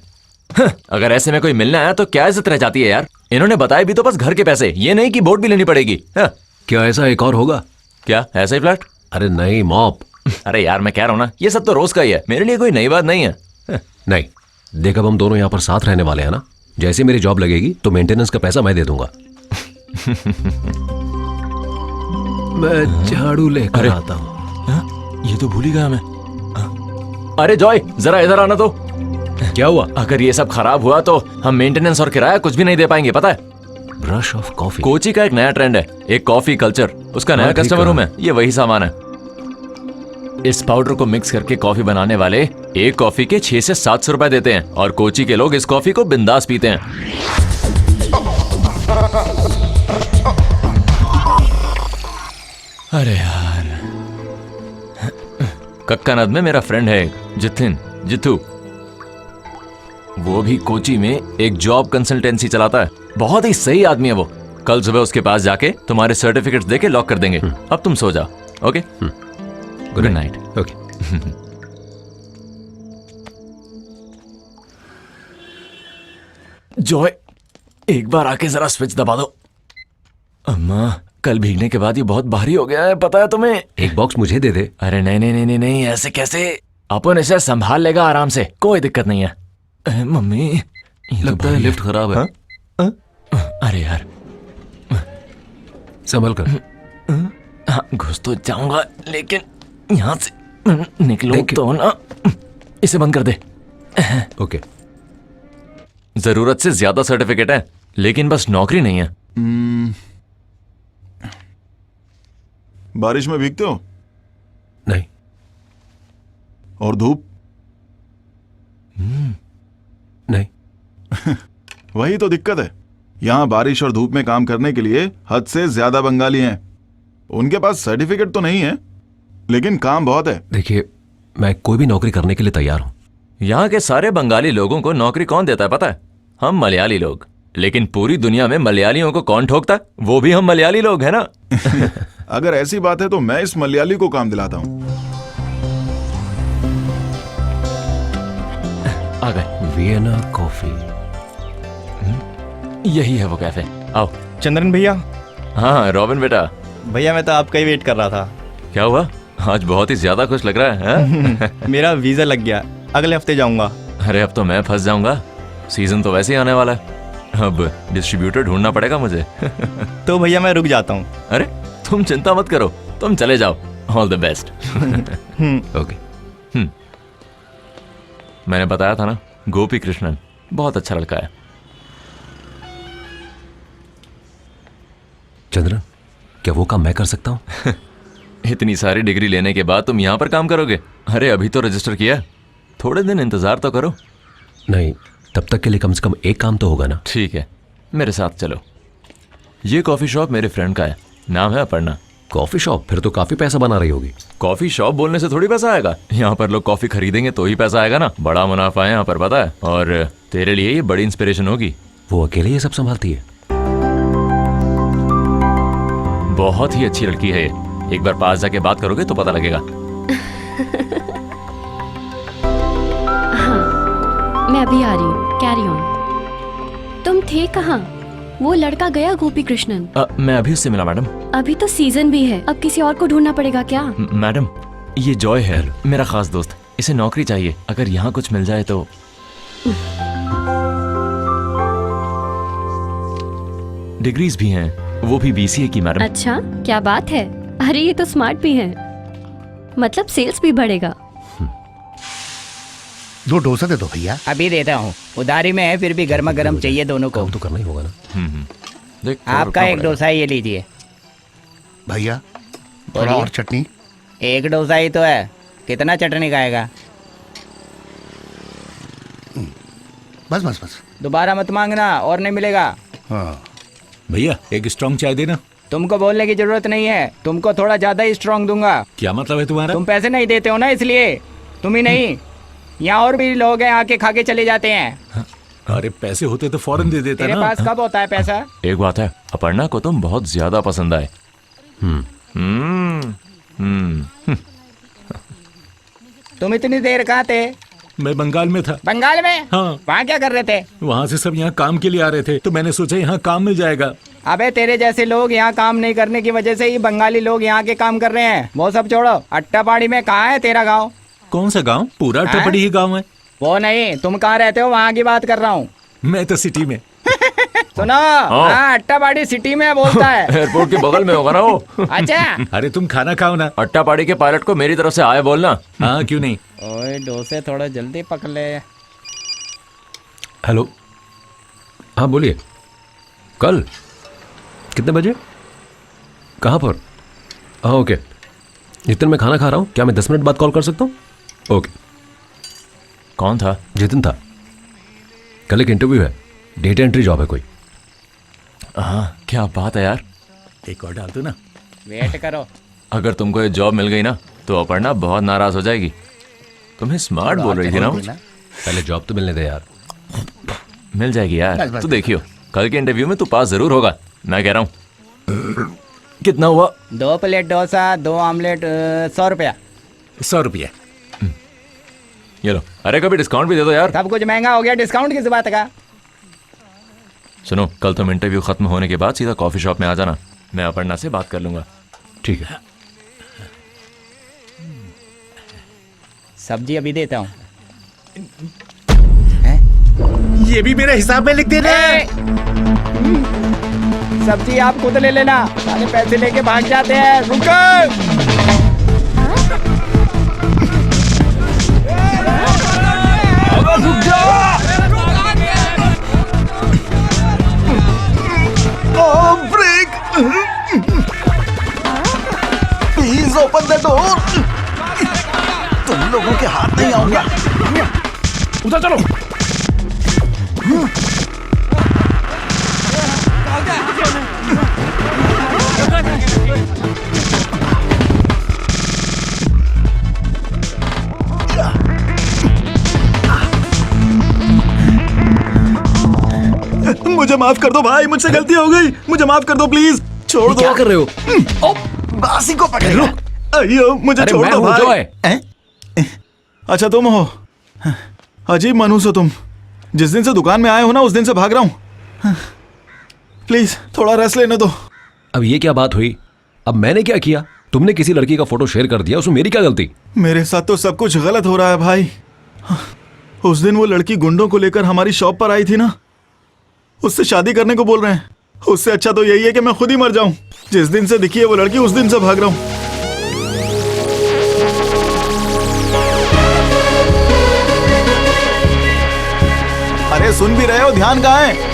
अगर ऐसे में कोई मिलने आया तो क्या इज्जत रह जाती है यार? इन्होंने बताया भी तो बस घर के पैसे, ये नहीं कि बोट भी लेनी पड़ेगी। क्या ऐसा एक और होगा? क्या ऐसा ही फ्लैट? अरे नहीं मॉप। अरे यार मैं कह रहा हूँ ना, ये सब तो रोज का ही है, मेरे लिए कोई नई बात नहीं है। नहीं देख, अब हम दोनों यहाँ पर साथ रहने वाले हैं ना। जैसे मेरी जॉब लगेगी तो मेंटेनेंस का पैसा मैं दे दूंगा। मैं झाड़ू लेकर आता हूँ। ये तो भूल ही गया मैं। अरे जॉय जरा इधर आना तो। क्या हुआ? अगर ये सब खराब हुआ तो हम मेंटेनेंस और किराया कुछ भी नहीं दे पाएंगे, पता है? ब्रश ऑफ कॉफी कोची का एक नया ट्रेंड है, एक कॉफी कल्चर। उसका नया कस्टमर हूं मैं। ये वही सामान है। इस पाउडर को मिक्स करके कॉफी बनाने वाले एक कॉफी के 600 से 700 रुपए देते हैं और कोची के लोग इस कॉफी को बिंदास पीते हैं। अरे यार, कक्कानद में मेरा फ्रेंड है जिथू। वो भी कोची में एक जॉब कंसल्टेंसी चलाता है। बहुत ही सही आदमी है वो। कल सुबह उसके पास जाके तुम्हारे सर्टिफिकेट्स देके लॉक कर देंगे। अब तुम सो जाओ। Okay, good night. Okay. Joy एक बार आके जरा स्विच दबा दो। अम्मा, कल भीगने के बाद ये बहुत भारी हो गया है, पता है तुम्हें? एक बॉक्स मुझे दे दे। अरे नहीं, ऐसे कैसे? अपन इसे संभाल लेगा आराम से, कोई दिक्कत नहीं है। मम्मी लगता है लिफ्ट खराब है। अरे यार संभल कर। हाँ, घुस तो जाऊंगा लेकिन यहाँ से निकलो तो ना। इसे बंद कर दे। ओके। जरूरत से ज्यादा सर्टिफिकेट है लेकिन बस नौकरी नहीं है। बारिश में भीगते हो? नहीं। और धूप? नहीं। वही तो दिक्कत है। यहाँ बारिश और धूप में काम करने के लिए हद से ज्यादा बंगाली हैं। उनके पास सर्टिफिकेट तो नहीं है लेकिन काम बहुत है। देखिए, मैं कोई भी नौकरी करने के लिए तैयार हूँ। यहाँ के सारे बंगाली लोगों को नौकरी कौन देता है पता है? हम मलयाली लोग। लेकिन पूरी दुनिया में मलयालियों को कौन ठोकता है? वो भी हम मलयाली लोग है ना। अगर ऐसी बात है तो मैं इस मलयाली को काम दिलाता हूँ। आ गए। Vienna coffee. यही है वो कैफे। आओ। चंद्रन भैया। हाँ रॉबिन बेटा। भैया मैं तो आपका ही वेट कर रहा था। क्या हुआ? आज बहुत ही ज्यादा खुश लग रहा है। मेरा वीजा लग गया, अगले हफ्ते जाऊंगा। अरे अब तो मैं फंस जाऊंगा। सीजन तो वैसे ही आने वाला है। अब डिस्ट्रीब्यूटर ढूंढना पड़ेगा मुझे। तो भैया मैं रुक जाता हूँ। अरे तुम चिंता मत करो, तुम चले जाओ। All the best. ओके। मैंने बताया था ना, गोपी कृष्णन बहुत अच्छा लड़का है। चंद्रन, क्या वो काम मैं कर सकता हूँ? इतनी सारी डिग्री लेने के बाद तुम यहाँ पर काम करोगे? अरे अभी तो रजिस्टर किया है, थोड़े दिन इंतजार तो करो। नहीं, तब तक के लिए कम से कम एक काम तो होगा ना। ठीक है, मेरे साथ चलो। ये कॉफी शॉप मेरे फ्रेंड का है, नाम है अपर्णा। Coffee shop? फिर तो काफी पैसा बना रही होगी। कॉफी शॉप बोलने से थोड़ी पैसा आएगा, यहाँ पर लोग कॉफी खरीदेंगे तो ही पैसा आएगा ना। बड़ा मुनाफा है यहाँ पर, पता है। और तेरे लिए ये बड़ी इंस्पिरेशन होगी। वो अकेले ये सब संभालती है? बहुत ही अच्छी लड़की है ये। एक बार पास जाके बात करोगे तो पता लगेगा। हाँ, मैं अभी आ रही हूँ, कैरी ऑन। तुम थे कहाँ? वो लड़का गया गोपी कृष्णन? मैं अभी उससे मिला मैडम। अभी तो सीजन भी है, अब किसी और को ढूंढना पड़ेगा क्या? मैडम, ये जॉय है, मेरा खास दोस्त। इसे नौकरी चाहिए, अगर यहाँ कुछ मिल जाए तो। डिग्रीज भी हैं, वो भी BCA की मैडम। अच्छा, क्या बात है। अरे ये तो स्मार्ट भी है, मतलब सेल्स भी बढ़ेगा। 2 डोसा दे दो भैया। अभी देता हूँ, उधारी में है, फिर भी गर्मा गर्म चाहिए दोनों को। तो करना ही होगा ना। देख, आपका एक डोसा ये लीजिए भैया, थोड़ा और चटनी। एक डोसा ही तो है, कितना चटनी खाएगा? बस बस बस, दोबारा मत मांगना और नहीं मिलेगा। हाँ भैया, एक स्ट्रॉन्ग चाय देना। तुमको बोलने की जरूरत नहीं है, तुमको थोड़ा ज्यादा ही स्ट्रांग दूंगा। क्या मतलब है तुम्हारा? तुम पैसे नहीं देते हो ना, इसलिए। तुम ही नहीं, यहाँ और भी लोग हैं, आके खा के चले जाते हैं। अरे पैसे होते तो फौरन दे देता तेरे ना। पास कब होता है पैसा? एक बात है, अपर्णा को तुम बहुत ज्यादा पसंद आए। तुम इतनी देर कहाँ थे? मैं बंगाल में था। बंगाल में? हाँ। वहाँ क्या कर रहे थे? वहाँ से सब यहाँ काम के लिए आ रहे थे, तो मैंने सोचा यहाँ काम मिल जाएगा। अबे तेरे जैसे लोग यहाँ काम नहीं करने की वजह से ही बंगाली लोग यहाँ के काम कर रहे हैं। वो सब छोड़ो, अट्टापाड़ी में कहाँ है तेरा गाँव? कौन सा गाँव? पूरा अट्टापाड़ी ही गाँव है। वो नहीं, तुम कहाँ रहते हो, वहाँ की बात कर रहा हूँ। मैं तो सिटी में। सुनो, हाँ, अट्टापाड़ी सिटी में बोलता है। एयरपोर्ट के बगल में होगा ना वो। अच्छा। अरे तुम खाना खाओ ना। अट्टापाड़ी के पायलट को मेरी तरफ से आए बोलना। हाँ, क्यों नहीं। ओए डोसे थोड़ा जल्दी पकड़ ले। हेलो, हाँ बोलिए। कल कितने बजे? कहाँ पर? हाँ ओके, जितन मैं खाना खा रहा हूँ, क्या मैं 10 मिनट बाद कॉल कर सकता हूँ? ओके। कौन था? जितिन था। कल एक इंटरव्यू है, डेटा एंट्री जॉब है कोई। हाँ, क्या बात है यार। एक और डाल दो ना। वेट करो। अगर तुमको ये जॉब मिल गई ना तो अपर्णा बहुत नाराज हो जाएगी। तुम्हें स्मार्ट बोल रही थी ना। पहले जॉब तो मिलने दे यार। मिल जाएगी यार, बस, तू देखियो, कल के इंटरव्यू में तू पास जरूर होगा, मैं कह रहा हूँ। कितना हुआ? 2 प्लेट डोसा, 2 ऑमलेट, 100 रुपया। 100 रुपया। ये लो। अरे कभी डिस्काउंट भी दे दो यार। सब कुछ महंगा हो गया, डिस्काउंट किस बात का? सुनो, कल तुम इंटरव्यू खत्म होने के बाद सीधा कॉफी शॉप में आ जाना, मैं अपर्णा से बात कर लूंगा। ठीक है। सब्जी अभी देता हूँ। ये भी मेरे हिसाब में लिख देना। सब्जी आप खुद ले लेना, सारे पैसे लेके भाग जाते हैं। रुको। रुक जा। Break. Please open the door. तुम लोगों के हाथ नहीं आऊंगा। उधर चलो। मुझे माफ कर दो भाई, मुझसे गलती हो गई, मुझे माफ कर दो प्लीज, छोड़ दो। क्या कर रहे हो? बासी को पकड़ो। अयो मुझे छोड़ दो भाई। अच्छा तुम हो, अजीब मानूस हो तुम। जिस दिन से दुकान में आए हो ना, उस दिन से भाग रहा हूँ। प्लीज थोड़ा रेस्ट लेने दो। अब ये क्या बात हुई? अब मैंने क्या किया? तुमने किसी लड़की का फोटो शेयर कर दिया, उसमें मेरी क्या गलती? मेरे साथ तो सब कुछ गलत हो रहा है भाई। उस दिन वो लड़की गुंडों को लेकर हमारी शॉप पर आई थी ना, उससे शादी करने को बोल रहे हैं। उससे अच्छा तो यही है कि मैं खुद ही मर जाऊं। जिस दिन से दिखी है वो लड़की उस दिन से भाग रहा हूं। अरे सुन भी रहे हो, ध्यान कहाँ है?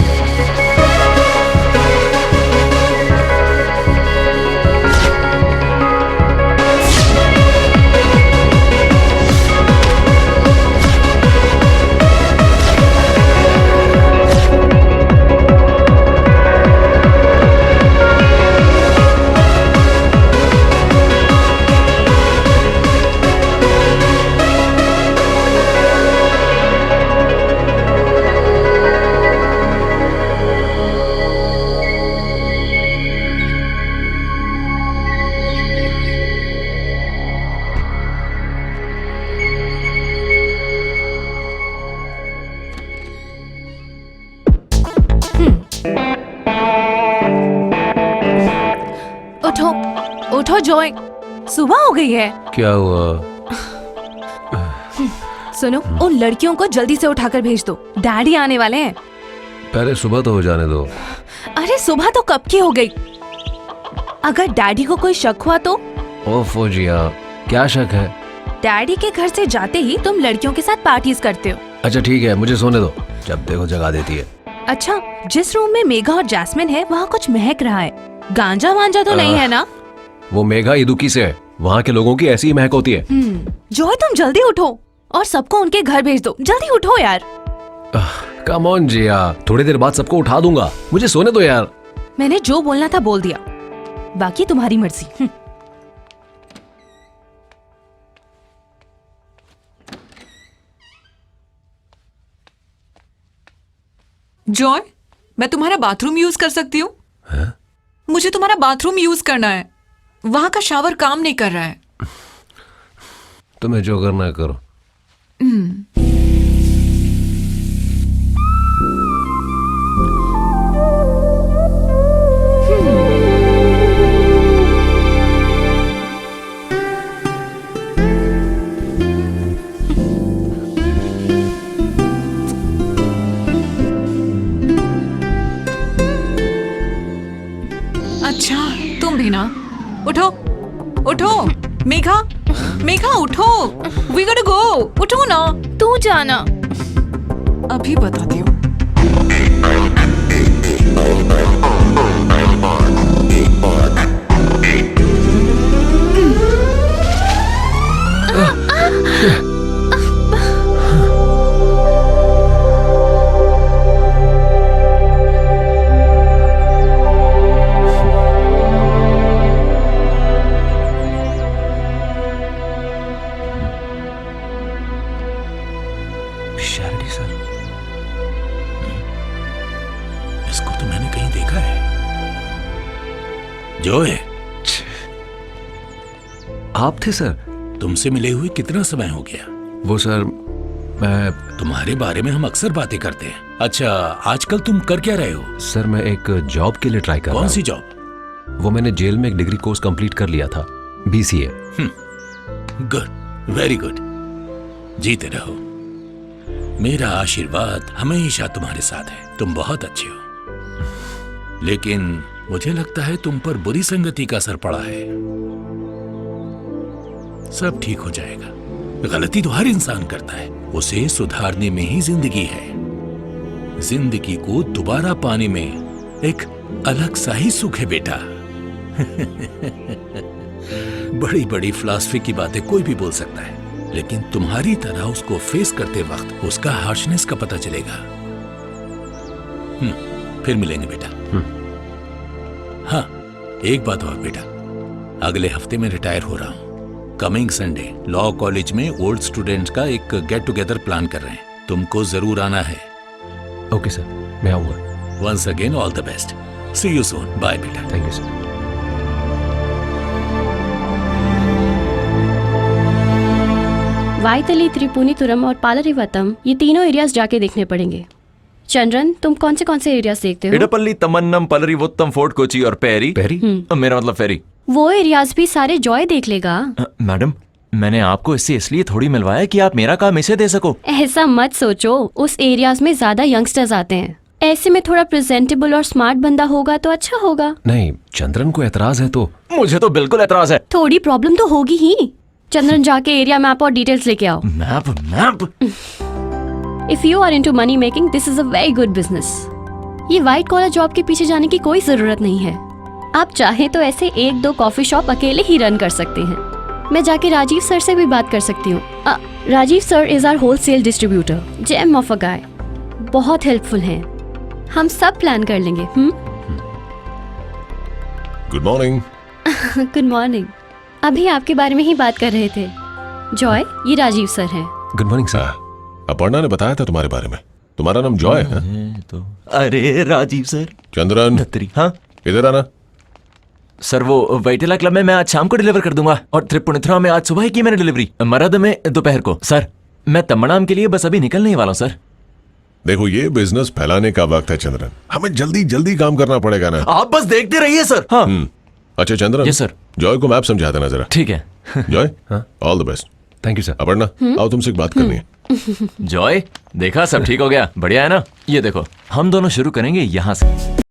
उठो उठो जॉय, सुबह हो गई है। क्या हुआ? सुनो, उन लड़कियों को जल्दी से उठाकर भेज दो, डैडी आने वाले हैं। पहले सुबह तो हो जाने दो। अरे सुबह तो कब की हो गई। अगर डैडी को कोई शक हुआ तो? ओफो जिया, क्या शक है? डैडी के घर से जाते ही तुम लड़कियों के साथ पार्टीज करते हो। अच्छा ठीक है, मुझे सोने दो, जब देखो जगा देती है। अच्छा, जिस रूम में मेघा और जैस्मिन है वहाँ कुछ महक रहा है। गांजा वांजा तो नहीं है ना? वो मेघा इदुकी से है, वहाँ के लोगों की ऐसी ही महक होती है। जॉय तुम जल्दी उठो और सबको उनके घर भेज दो, जल्दी उठो यार। कम ऑन जिया, थोड़ी देर बाद सबको उठा दूंगा, मुझे सोने दो यार। मैंने जो बोलना था बोल दिया, बाकी तुम्हारी मर्जी। जॉय, मैं तुम्हारा बाथरूम यूज कर सकती हूँ? मुझे तुम्हारा बाथरूम यूज करना है, वहां का शावर काम नहीं कर रहा है। तुम्हें जो करना है करो। अच्छा तुम भी ना, उठो उठो, मेघा मेघा उठो, वी गोट गो, उठो ना। तू जाना। अभी बताती हूँ। इसको तो मैंने कहीं देखा है। जॉय, आप थे सर? तुमसे मिले हुए कितना समय हो गया? वो सर, मैं तुम्हारे बारे में हम अक्सर बातें करते हैं। अच्छा, आजकल तुम कर क्या रहे हो? सर मैं एक जॉब के लिए ट्राई कर रहा हूँ। कौन सी जॉब? वो मैंने जेल में एक डिग्री कोर्स कंप्लीट कर लिया था, BCA। Good, very good. जीते रहो। मेरा आशीर्वाद हमेशा तुम्हारे साथ है। तुम बहुत अच्छे हो, लेकिन मुझे लगता है तुम पर बुरी संगति का असर पड़ा है। सब ठीक हो जाएगा। गलती तो हर इंसान करता है, उसे सुधारने में ही जिंदगी है। जिंदगी को दोबारा पाने में एक अलग सा ही सुख है बेटा। बड़ी बड़ी फिलॉसफी की बातें कोई भी बोल सकता है, लेकिन तुम्हारी तरह उसको फेस करते वक्त उसका हार्शनेस का पता चलेगा। फिर मिलेंगे बेटा। हाँ, एक बात और बेटा, अगले हफ्ते में रिटायर हो रहा हूं। कमिंग संडे लॉ कॉलेज में ओल्ड स्टूडेंट्स का एक गेट टुगेदर प्लान कर रहे हैं। तुमको जरूर आना है। ओके सर, मैं आऊंगा। Once again all the best. See you soon. Bye बेटा। Thank you sir. Vyttila, Tripunithura और पालरीवतम, ये तीनों एरियाज जाके देखने पड़ेंगे। चंद्रन, तुम कौन से एरियाज देखते हो? इडपल्ली, तमन्नम, पलरीवोत्तम, फोर्ट कोची और पेरी। मेरा मतलब फेरी। वो एरियाज भी सारे जॉय देख लेगा। मैडम, मैंने आपको इससे इसलिए थोड़ी मिलवाया कि आप मेरा काम इसे दे सको। ऐसा मत सोचो, उस एरियाज में ज्यादा यंगस्टर्स आते हैं। ऐसे में थोड़ा प्रेजेंटेबल और स्मार्ट बंदा होगा तो अच्छा होगा। नहीं, चंद्रन को एतराज है तो। मुझे तो बिल्कुल एतराज है। थोड़ी प्रॉब्लम तो होगी ही। चंद्रन जाके एरिया मैप और डिटेल्स लेके आओ। Map? If you are into money making this is a very good business. ये व्हाइट कॉलर जॉब के पीछे जाने की कोई जरूरत नहीं है। आप चाहे तो ऐसे 1-2 कॉफी शॉप अकेले ही रन कर सकते हैं। मैं जाके राजीव सर से भी बात कर सकती हूँ। Rajeev sir is our wholesale distributor, gem of a guy. बहुत हेल्पफुल हैं। हम सब प्लान कर लेंगे। Good morning. Good morning. अभी आपके बारे में ही बात कर रहे थे। जॉय, ये राजीव सर हैं। Good morning sir. अपर्णा ने बताया था तुम्हारे बारे में। तुम्हारा नाम जॉय है? तो अरे राजीव सर। चंद्रन, हाँ इधर आना। सर वो वैटेला क्लब में मैं आज शाम को डिलीवर कर दूंगा और त्रिपुनिथुरा में आज सुबह ही की मैंने डिलीवरी, मरद में दोपहर को। सर मैं तमनाम के लिए बस अभी निकलने ही वाला हूँ सर। देखो ये बिजनेस फैलाने का वक्त है चंद्रन, हमें जल्दी जल्दी काम करना पड़ेगा ना। आप बस देखते रहिए सर। हाँ अच्छा चंद्रन। Yes sir. जॉय को मैप समझा देना जरा। ठीक है। Joy, all the best. Thank you sir. Aparna, आओ तुमसे एक बात करनी है। जॉय, देखा सब ठीक हो गया? बढ़िया है ना? ये देखो हम दोनों शुरू करेंगे यहाँ से।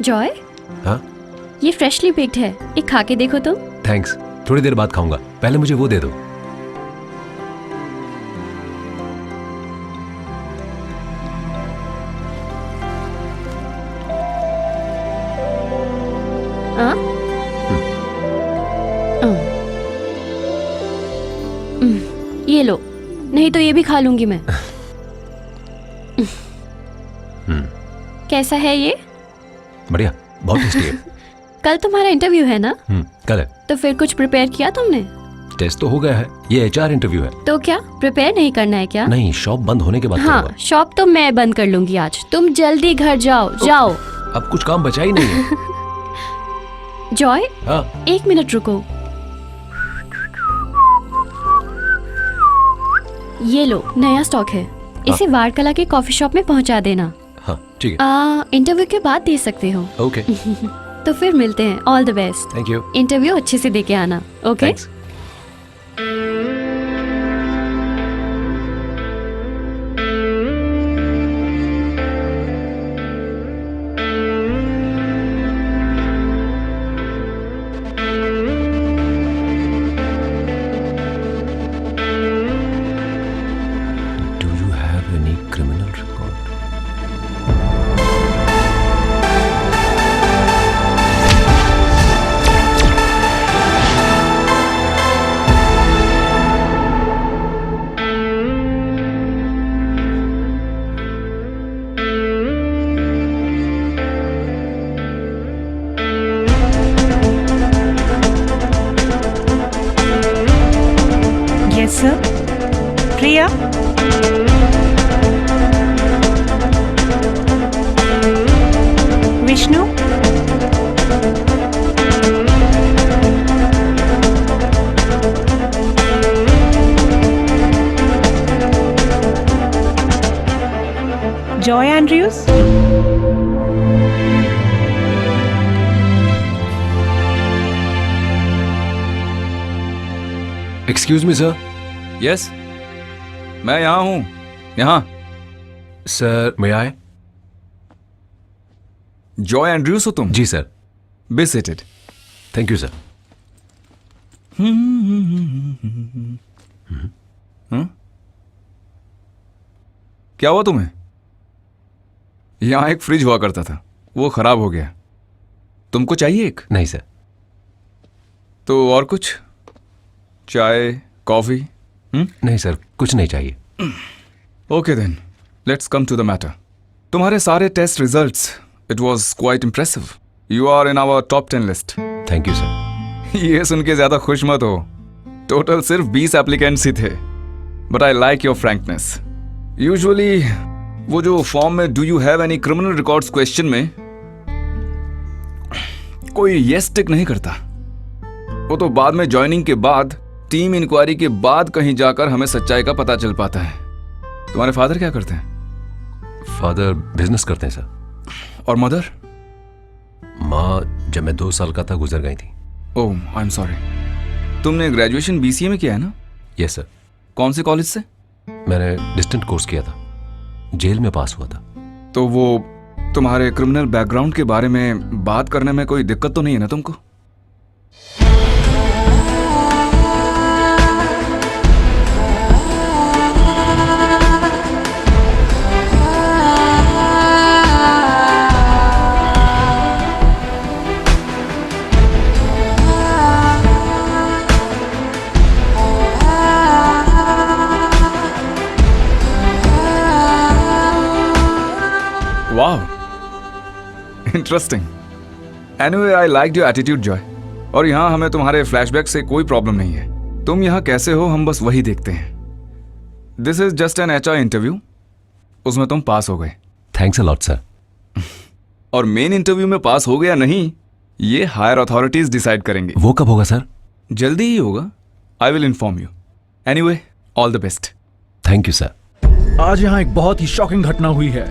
जॉय, हाँ ये फ्रेशली बेक्ड है, एक खा के देखो तुम। थैंक्स, थोड़ी देर बाद खाऊंगा, पहले मुझे वो दे दो। हाँ? ये लो, नहीं तो ये भी खा लूंगी मैं। कैसा है ये? बढ़िया, बहुत टेस्टी है। कल तुम्हारा इंटरव्यू है ना? कल है। तो फिर कुछ प्रिपेयर किया तुमने? टेस्ट तो हो गया है, ये एचआर इंटरव्यू है। तो क्या प्रिपेयर नहीं करना है क्या? नहीं, शॉप बंद होने के बाद हाँ, करूंगा। शॉप तो मैं बंद कर लूंगी आज। तुम जल्दी घर जाओ, जाओ। अब कुछ काम बचा ही नहीं है। जॉय, हाँ। 1 मिनट रुको। ये लो, नया स्टॉक है, इसे वाड़कला के कॉफी शॉप में पहुंचा देना। हाँ ठीक है। इंटरव्यू के बाद दे सकते हो। ओके। तो फिर मिलते हैं, all the best. Thank you. Interview अच्छे से दे के आना, okay? Do you have any criminal record? Yes sir. Priya, Vishnu, Joy Andrews, excuse me sir. Yes, मैं यहाँ हूँ, यहाँ। सर मैं आए? जॉय एंड्रयूज हो तुम? जी sir. Be seated. Thank you sir. क्या हुआ तुम्हें? यहाँ एक फ्रिज हुआ करता था, वो खराब हो गया। तुमको चाहिए एक? नहीं सर। तो और कुछ? चाय, कॉफी? नहीं सर, कुछ नहीं चाहिए। Okay then, let's come to the matter. तुम्हारे सारे test results, it was quite impressive. You are in our top 10 list. Thank you sir. ये सुन के ज्यादा खुश मत हो, टोटल सिर्फ 20 एप्लीकेंट्स ही थे। But I like your frankness. Usually वो जो फॉर्म में do you have any criminal records question में कोई येस टिक नहीं करता। वो तो बाद में ज्वाइनिंग के बाद, टीम इंक्वायरी के बाद कहीं जाकर हमें सच्चाई का पता चल पाता है। तुम्हारे फादर क्या करते हैं? फादर बिजनेस करते हैं सर। और मदर? माँ जब मैं 2 साल का था गुजर गई थी। ओह, आई एम सॉरी। तुमने ग्रेजुएशन BCA में किया है ना? Yes sir. कौन से कॉलेज से? मैंने डिस्टेंट कोर्स किया था, जेल में पास हुआ था। तो वो तुम्हारे क्रिमिनल बैकग्राउंड के बारे में बात करने में कोई दिक्कत तो नहीं है ना तुमको? वाह, interesting. Anyway, I like your attitude Joy. और यहाँ हमें तुम्हारे फ्लैशबैक से कोई प्रॉब्लम नहीं है। तुम यहाँ कैसे हो हम बस वही देखते हैं। This is just an HR interview, उसमें तुम पास हो गए। Thanks a lot sir. और मेन इंटरव्यू में पास हो गया नहीं, ये हायर अथॉरिटीज डिसाइड करेंगे। वो कब होगा सर? जल्दी ही होगा। I will inform you. Anyway, all the best. Thank you sir. आज यहाँ एक बहुत ही शॉकिंग घटना हुई है।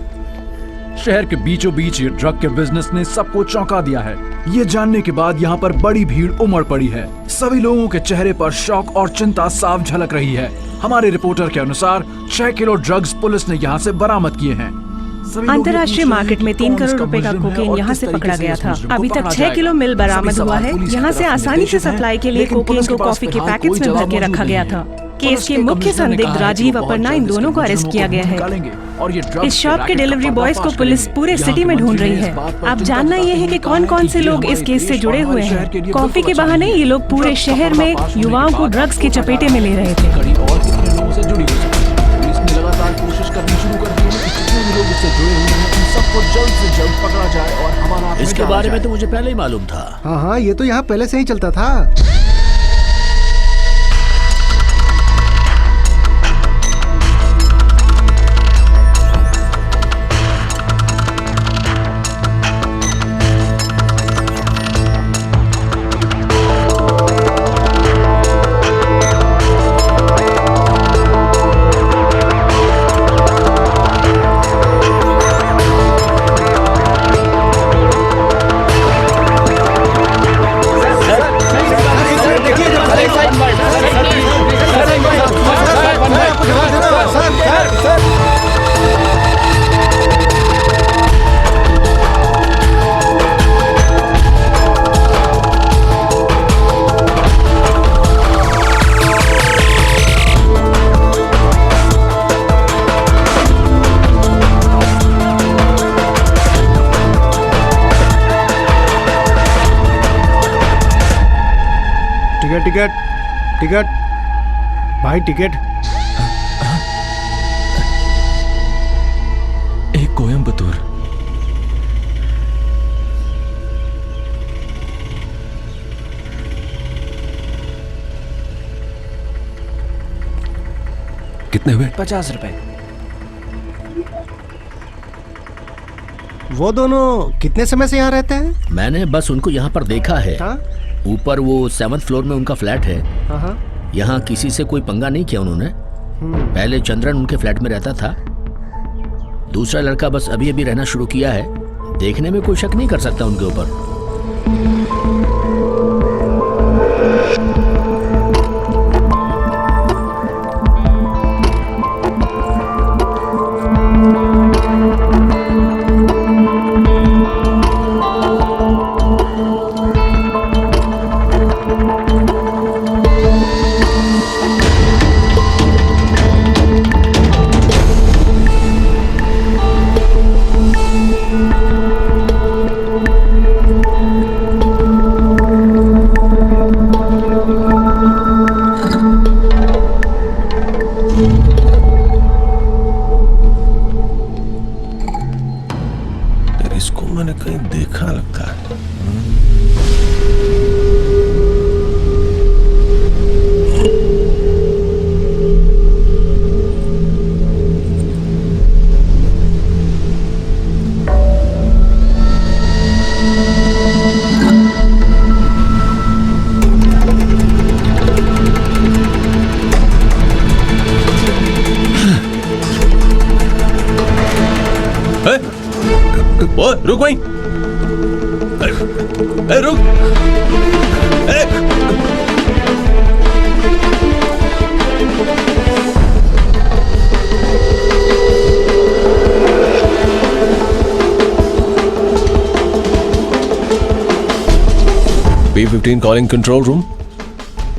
शहर के बीचों बीच ये ड्रग के बिजनेस ने सबको चौंका दिया है। ये जानने के बाद यहाँ पर बड़ी भीड़ उमड़ पड़ी है। सभी लोगों के चेहरे पर शौक और चिंता साफ झलक रही है। हमारे रिपोर्टर के अनुसार 6 किलो ड्रग्स पुलिस ने यहाँ से बरामद किए हैं। अंतर्राष्ट्रीय मार्केट में 3 करोड़ रुपए का कोकेन यहाँ से पकड़ा गया था। अभी तक 6 किलो मिल बरामद हुआ है। यहाँ से आसानी से सप्लाई के लिए कोकेन को कॉफी के पैकेट्स में भर के रखा गया था। केस के मुख्य संदिग्ध राजीव अपर्णा इन दोनों को अरेस्ट किया गया है। इस शॉप के डिलीवरी बॉयज को पुलिस पूरे सिटी में ढूंढ रही है। अब जानना ये है कि कौन कौन से लोग इस केस से जुड़े हुए हैं। कॉफी के बहाने ये लोग पूरे शहर में युवाओं को ड्रग्स की चपेटे में ले रहे थे। कोशिश करनी शुरू कर दी है कि जितने भी लोग इससे जुड़े हुए हैं उन सबको जल्द से जल्द पकड़ा जाए और हमारा इसके बारे में तो मुझे पहले ही मालूम था। हाँ हाँ, ये तो यहाँ पहले से ही चलता था। टिकट टिकट भाई, टिकट। एक कोयम्बतूर। कितने हुए? 50 रुपए। वो दोनों कितने समय से यहाँ रहते हैं? मैंने बस उनको यहाँ पर देखा है। ऊपर वो 7th फ्लोर में उनका फ्लैट है। यहाँ किसी से कोई पंगा नहीं किया उन्होंने। पहले चंद्रन उनके फ्लैट में रहता था। दूसरा लड़का बस अभी अभी रहना शुरू किया है। देखने में कोई शक नहीं कर सकता उनके ऊपर। रुक वहीं। रुक। P15 calling control room.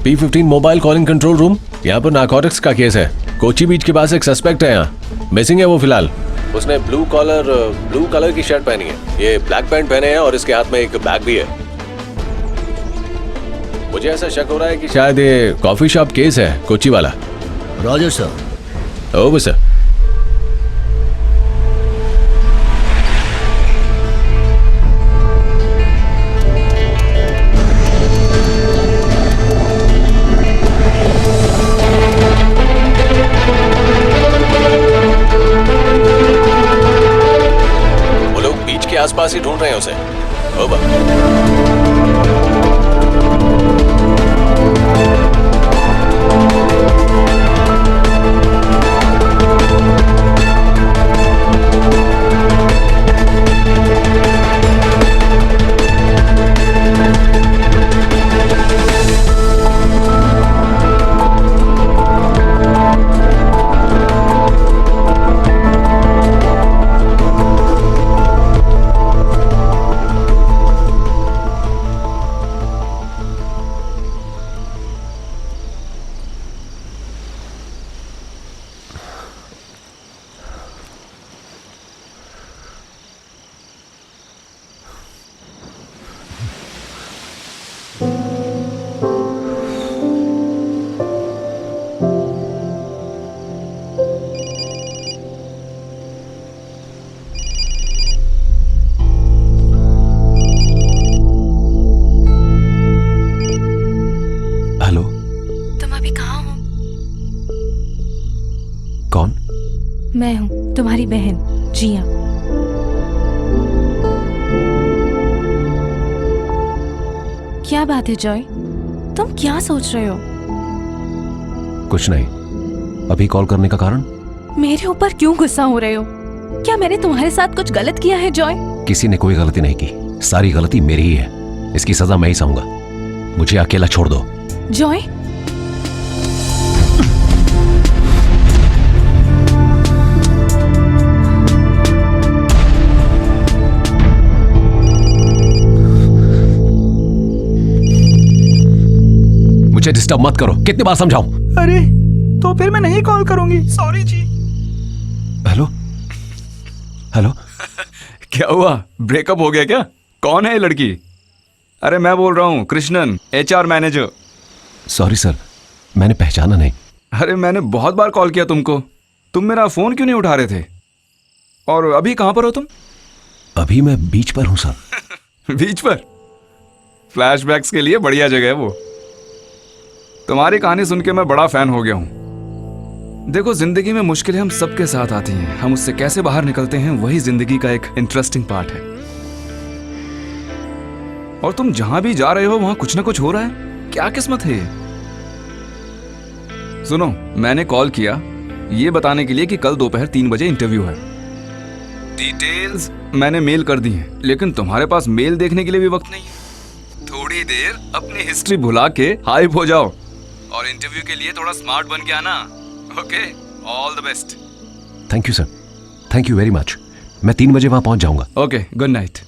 P15 mobile calling control room. यहाँ पर नारकोटिक्स का केस है। कोची बीच के पास एक सस्पेक्ट है। यहाँ मिसिंग है वो फिलहाल। उसने ब्लू कलर की शर्ट पहनी है, ये ब्लैक पैंट पहने हैं और इसके हाथ में एक बैग भी है। मुझे ऐसा शक हो रहा है कि शायद ये कॉफी शॉप केस है, कोची वाला। Roger sir. ओ बस सर। आसपास ही ढूंढ रहे हैं उसे। मैं हूँ तुम्हारी बहन जिया। क्या बात है जॉय, तुम क्या सोच रहे हो? कुछ नहीं। अभी कॉल करने का कारण? मेरे ऊपर क्यों गुस्सा हो रहे हो? क्या मैंने तुम्हारे साथ कुछ गलत किया है जॉय? किसी ने कोई गलती नहीं की, सारी गलती मेरी ही है। इसकी सजा मैं ही सहूंगा। मुझे अकेला छोड़ दो। जॉय, मुझे डिस्टर्ब मत करो। कितनी बार समझाऊं? अरे तो फिर मैं नहीं कॉल करूंगी। सॉरी जी। Hello hello. क्या हुआ, ब्रेकअप हो गया क्या? कौन है ये लड़की? अरे मैं बोल रहा हूँ Krishnan, HR manager. Sorry sir, मैंने पहचाना नहीं। अरे मैंने बहुत बार कॉल किया तुमको, तुम मेरा फोन क्यों नहीं उठा रहे थे? और अभी कहां पर हो तुम? अभी मैं बीच पर हूं सर। बीच पर? फ्लैशबैक्स के लिए बढ़िया जगह है वो। तुम्हारी कहानी सुन के मैं बड़ा फैन हो गया हूं। देखो, जिंदगी में मुश्किलें हम सबके साथ आती हैं, हम उससे कैसे बाहर निकलते हैं वही जिंदगी का एक इंटरेस्टिंग पार्ट है। और तुम जहां भी जा रहे हो वहां कुछ ना कुछ हो रहा है। क्या किस्मत है ये। सुनो, मैंने कॉल किया ये बताने के लिए कि कल दोपहर 3 बजे इंटरव्यू है। डिटेल्स मैंने मेल कर दी हैं, लेकिन तुम्हारे पास मेल देखने के लिए भी वक्त नहीं है। थोड़ी देर अपनी हिस्ट्री भुला के हाइप हो जाओ और इंटरव्यू के लिए थोड़ा स्मार्ट बन के आना। Okay, all the best. Thank you sir, thank you very much. मैं 3 बजे वहां पहुंच जाऊंगा। Okay, good night.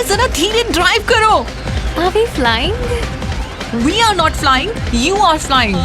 जरा धीरे ड्राइव करो। Are we flying? We are not flying. You are flying.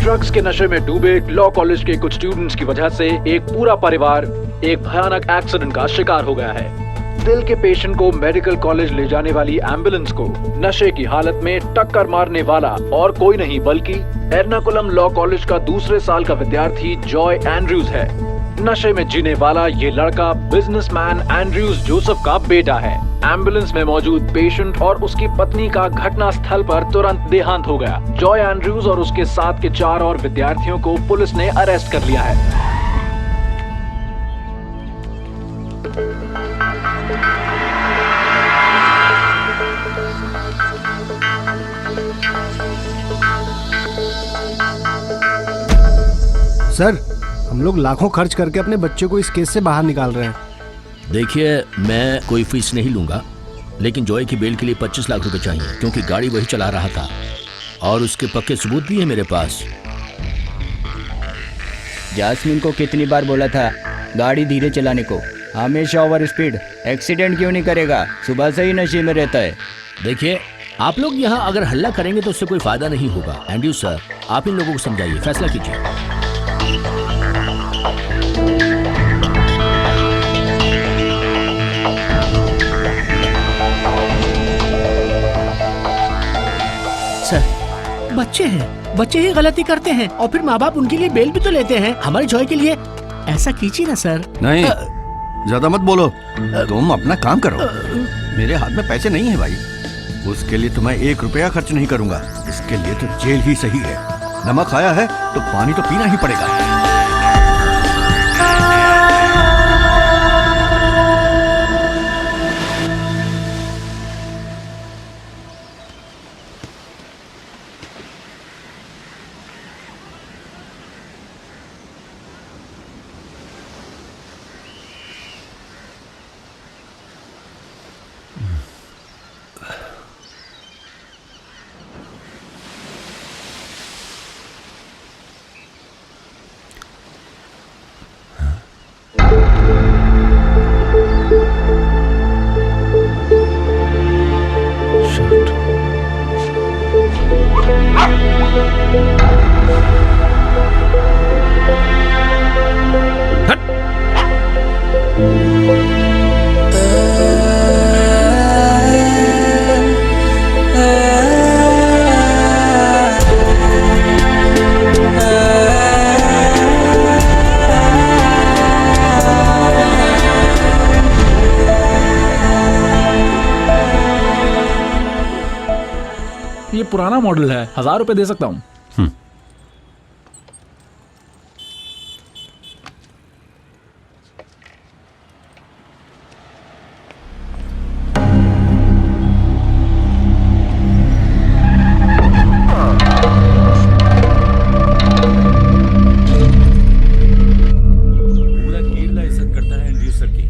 Drugs के नशे में डूबे लॉ कॉलेज के कुछ स्टूडेंट्स की वजह से एक पूरा परिवार एक भयानक एक्सीडेंट का शिकार हो गया है। दिल के पेशेंट को मेडिकल कॉलेज ले जाने वाली एम्बुलेंस को नशे की हालत में टक्कर मारने वाला और कोई नहीं बल्कि एर्नाकुलम लॉ कॉलेज का दूसरे साल का विद्यार्थी जॉय एंड्रयूज है। नशे में जीने वाला ये लड़का बिजनेसमैन एंड्रयूज जोसेफ का बेटा है। एम्बुलेंस में मौजूद पेशेंट और उसकी पत्नी का घटना स्थल पर तुरंत देहांत हो गया। जॉय एंड्रयूज और उसके साथ के 4 और विद्यार्थियों को पुलिस ने अरेस्ट कर लिया है। सर, हम लोग लाखों खर्च करके अपने बच्चे को इस केस से बाहर निकाल रहे हैं। देखिए, मैं कोई फीस नहीं लूंगा, लेकिन जॉय की बेल के लिए 25 लाख रुपए चाहिए, क्योंकि गाड़ी वही चला रहा था और उसके पक्के सबूत भी है मेरे पास। जास्मिन को कितनी बार बोला था गाड़ी धीरे चलाने को, हमेशा ओवर स्पीड। एक्सीडेंट क्यों नहीं करेगा, सुबह से ही नशे में रहता है। देखिए, आप लोग यहाँ अगर हल्ला करेंगे तो उससे कोई फायदा नहीं होगा। एंड्रयू सर, आप इन लोगों को समझाइए, फैसला कीजिए। सर, बच्चे ही गलती करते हैं और फिर माँ बाप उनके लिए बेल भी तो लेते हैं। हमारी जॉय के लिए ऐसा कीजिए ना सर। नहीं, ज्यादा मत बोलो, तुम अपना काम करो। मेरे हाथ में पैसे नहीं है भाई, उसके लिए तो मैं 1 रुपया खर्च नहीं करूंगा। इसके लिए तो जेल ही सही है। नमक खाया है तो पानी तो पीना ही पड़ेगा। ये पुराना मॉडल है, 1000 रुपए दे सकता हूँ। पूरा केरला इज्जत करता है एंड्रयू सर की।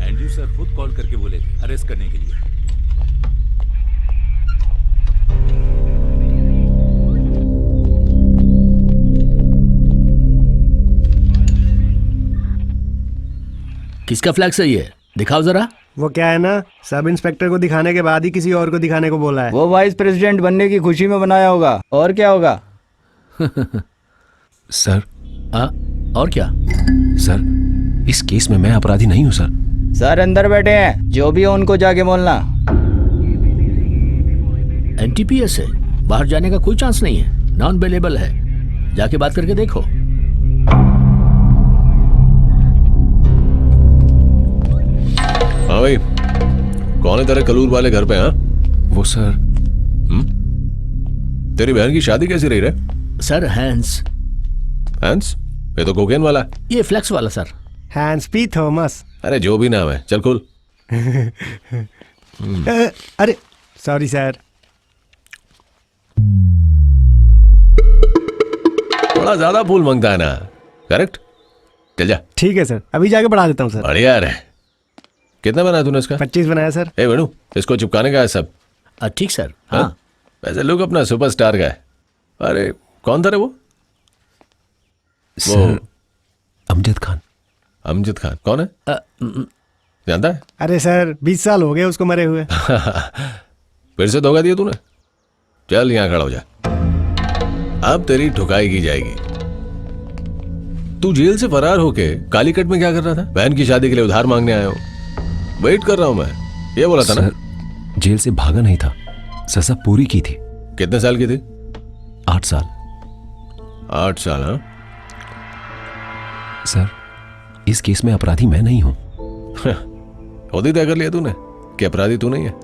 एंड्रयू सर खुद कॉल करके बोले अरेस्ट करने के लिए। किसका फ्लैग सही है, दिखाओ जरा। वो क्या है ना, सब इंस्पेक्टर को दिखाने के बाद ही किसी और को दिखाने को बोला है। वो वाइस प्रेसिडेंट बनने की खुशी में बनाया होगा, और क्या होगा। सर। और क्या सर, इस केस में मैं अपराधी नहीं हूँ सर। सर अंदर बैठे हैं, जो भी हो उनको जाके बोलना। एनटीपीएस है, बाहर जाने का कोई चांस नहीं है, नॉन अवेलेबल है, जाके बात करके देखो। हाँ भाई, कौन है तेरे कलूर वाले घर पे? हाँ वो सर। तेरी बहन की शादी कैसी रही रे? Sir Hans. हैंस? ये तो कोकेन वाला है। ये फ्लेक्स वाला सर। Hence P Thomas. अरे जो भी नाम है, चल खुल। अरे सॉरी सर। बड़ा ज्यादा फूल मांगता है ना, करेक्ट? चल जा। ठीक है सर, अभी जाके बढ़ा देता हूँ सर। बढ़िया है। कितना बनाया तूने इसका? 25 बनाया सर। ए वेणु, इसको चिपकाने का है सब। ठीक सर। हाँ वैसे लुक अपना सुपरस्टार का है। अरे कौन था रे वो? सर अमजद खान। अमजद खान कौन है? जानता है? अरे सर 20 साल हो गए उसको मरे हुए। फिर से धोखा दिया तूने? चल यहाँ खड़ा हो जा, अब तेरी ठुकाई की जाएगी। तू जेल से फरार होके कालीकट में क्या कर रहा था? बहन की शादी के लिए उधार मांगने आया हूँ, वेट कर रहा हूँ मैं, ये बोला था ना? जेल से भागा नहीं था, सजा पूरी की थी। कितने साल की थी? 8 साल। 8 साल? हाँ सर इस केस में अपराधी मैं नहीं हूं। खुद ही तय कर लिया तूने कि अपराधी तू नहीं है?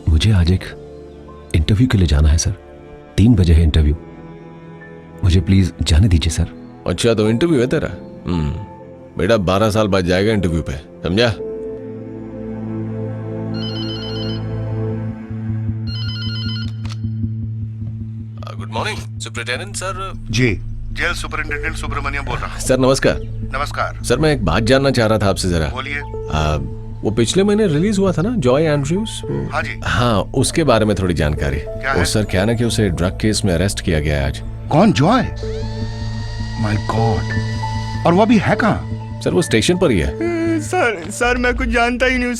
मुझे आज एक इंटरव्यू के लिए जाना है सर, 3 बजे है इंटरव्यू, मुझे प्लीज जाने दीजिए सर। अच्छा तो इंटरव्यू है तेरा? बेटा 12 साल बाद जाएगा इंटरव्यू पे, समझा? Good morning superintendent sir. जी, जेल सुपरिटेंडेंट सुब्रमण्यम बोल रहा हूँ। सर नमस्कार। नमस्कार सर मैं एक बात जानना चाह रहा था आपसे जरा। बोलिए। वो पिछले महीने रिलीज हुआ था ना, जॉय एंड्रयूज? हाँ जी। हाँ उसके बारे में थोड़ी जानकारी। क्या वो है? सर क्या ना कि उसे ड्रग केस में अरेस्ट किया गया है आज। कौन? जॉय? माय गॉड, और वो अभी है कहाँ? सर वो स्टेशन पर ही है। सर मैं कुछ जानता ही नहीं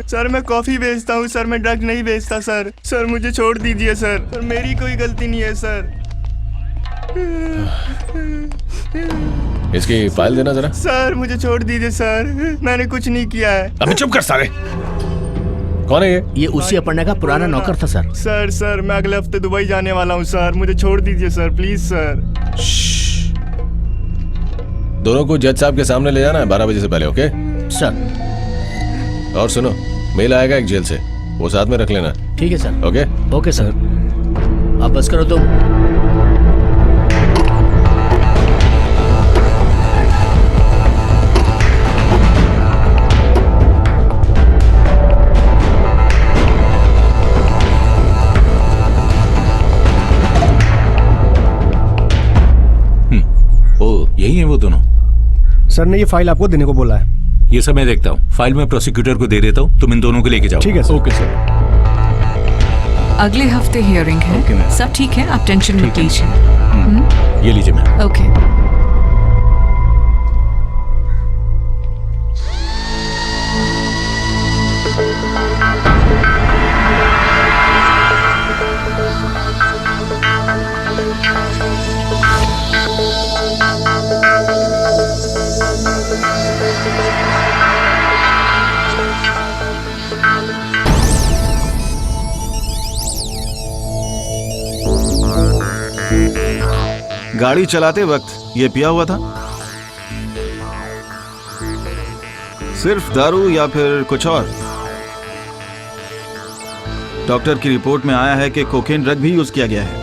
सर मैं कॉफी बेचता हूँ सर, मैं ड्रग नहीं बेचता सर मुझे छोड़ दीजिए सर मेरी कोई गलती नहीं है सर। इसकी फाइल देना जरा। सर मुझे छोड़ दीजिए सर, मैंने कुछ नहीं किया है। अबे चुप कर साले। कौन है ये? ये उसी अपर्णा का पुराना नौकर था सर। सर मैं अगले हफ्ते दुबई जाने वाला हूँ सर, मुझे छोड़ दीजिए सर प्लीज सर। दोनों को जज साहब के सामने ले जाना है 12 बजे से पहले, ओके सर? और सुनो, मेल आएगा एक जेल से, वो साथ में रख लेना। ठीक है सर। ओके ओके सर, आप बस करो तुम। यही है वो दोनों? सर ने ये फाइल आपको देने को बोला है। ये सब मैं देखता हूँ, फाइल में प्रोसिक्यूटर को दे देता हूँ, तुम इन दोनों को लेके जाओ। ठीक है सर। Okay sir. अगले हफ्ते हियरिंग है। सब ठीक है, आप टेंशन मत लीजिए। ये लीजिए मैम। ओके। गाड़ी चलाते वक्त ये पिया हुआ था? सिर्फ दारू या फिर कुछ और? डॉक्टर की रिपोर्ट में आया है कि कोकेन ड्रग भी यूज किया गया है।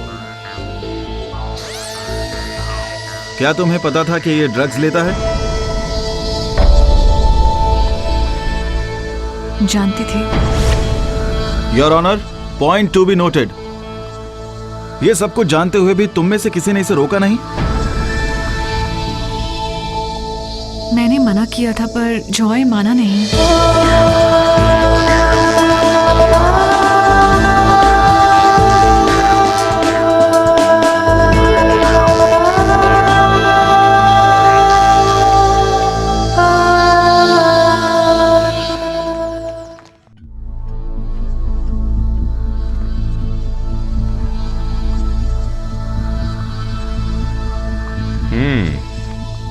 क्या तुम्हें पता था कि ये ड्रग्स लेता है? जानती थी। Your honour, point to be noted. ये सब कुछ जानते हुए भी तुम में से किसी ने इसे रोका नहीं? मैंने मना किया था पर जॉय माना नहीं।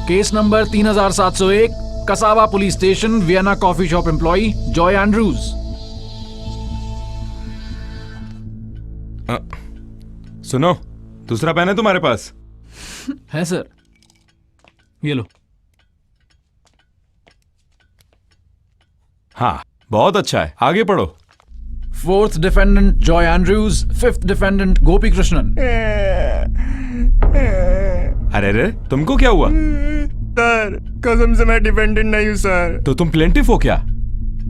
Case number 3701, Kasaba police station, Vienna coffee shop employee Joy Andrews. सुनो, दूसरा पेन है तुम्हारे पास? है सर, ये लो। हाँ, बहुत अच्छा है, आगे पढ़ो। Fourth defendant Joy Andrews, fifth defendant Gopi Krishnan. अरे तुमको क्या हुआ? सर कसम से मैं डिफेंडेंट नहीं हूँ सर। तो तुम प्लेंटिफ हो क्या?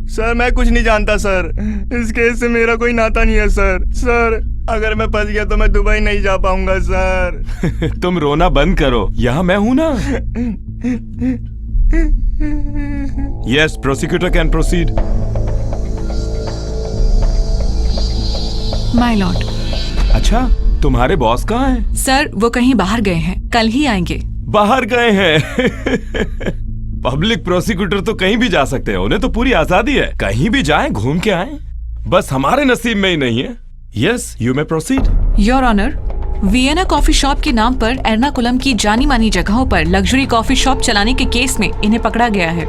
सर मैं कुछ नहीं जानता सर, इस केस से मेरा कोई नाता नहीं है सर। सर अगर मैं फंस गया तो मैं दुबई नहीं जा पाऊंगा सर। तुम रोना बंद करो, यहाँ मैं हूं ना। Yes, prosecutor can proceed. My Lord. अच्छा, तुम्हारे बॉस कहाँ हैं? सर वो कहीं बाहर गए हैं, कल ही आएंगे। बाहर गए हैं? पब्लिक प्रोसिक्यूटर तो कहीं भी जा सकते हैं, उन्हें तो पूरी आजादी है, कहीं भी जाएं, घूम के आएं। बस हमारे नसीब में ही नहीं है। Yes, you may proceed. Your honour, Vienna coffee shop के नाम पर एर्नाकुलम की जानी मानी जगहों पर लग्जरी कॉफी शॉप चलाने के केस में इन्हें पकड़ा गया है।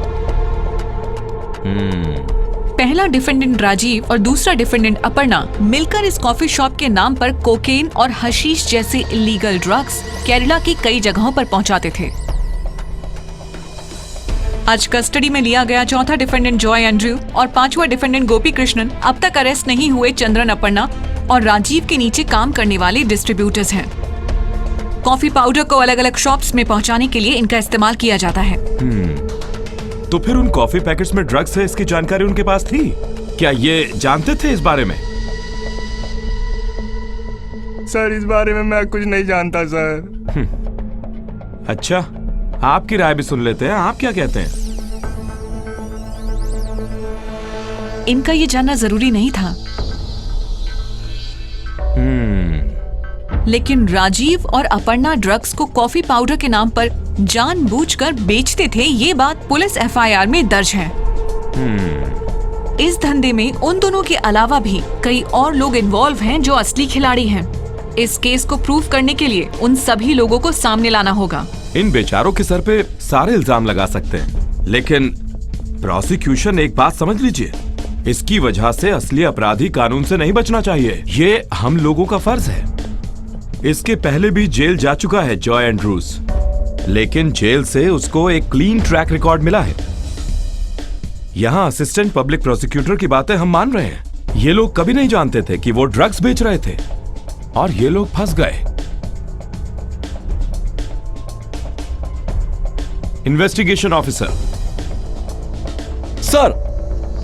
पहला डिफेंडेंट राजीव और दूसरा डिफेंडेंट अपर्णा मिलकर इस कॉफी शॉप के नाम पर कोकेन और हशीश जैसे इलीगल ड्रग्स केरला की कई जगहों पर पहुंचाते थे। आज कस्टडी में लिया गया चौथा डिफेंडेंट जॉय एंड्रयू और पांचवा डिफेंडेंट गोपी कृष्णन अब तक अरेस्ट नहीं हुए चंद्रन अपर्णा और राजीव के नीचे काम करने वाले डिस्ट्रीब्यूटर्स हैं। कॉफी पाउडर को अलग अलग शॉप्स में पहुंचाने के लिए इनका इस्तेमाल किया जाता है। तो फिर उन कॉफी पैकेट्स में ड्रग्स है, इसकी जानकारी उनके पास थी क्या? ये जानते थे इस बारे में? सर इस बारे में मैं कुछ नहीं जानता सर। अच्छा, आपकी राय भी सुन लेते हैं, आप क्या कहते हैं? इनका ये जानना जरूरी नहीं था, लेकिन राजीव और अपर्णा ड्रग्स को कॉफी पाउडर के नाम पर जानबूझकर बेचते थे, ये बात पुलिस एफआईआर में दर्ज है। इस धंधे में उन दोनों के अलावा भी कई और लोग इन्वॉल्व हैं जो असली खिलाड़ी हैं। इस केस को प्रूव करने के लिए उन सभी लोगों को सामने लाना होगा। इन बेचारों के सर पे सारे इल्जाम लगा सकते हैं, लेकिन प्रोसिक्यूशन एक बात समझ लीजिए, इसकी वजह से असली अपराधी कानून से नहीं बचना चाहिए। ये हम लोगों का फर्ज है। इसके पहले भी जेल जा चुका है जॉय एंड्रूज, लेकिन जेल से उसको एक क्लीन ट्रैक रिकॉर्ड मिला है। यहाँ असिस्टेंट पब्लिक प्रोसिक्यूटर की बातें हम मान रहे हैं। ये लोग कभी नहीं जानते थे कि वो ड्रग्स बेच रहे थे और ये लोग फंस गए। Investigation officer. सर।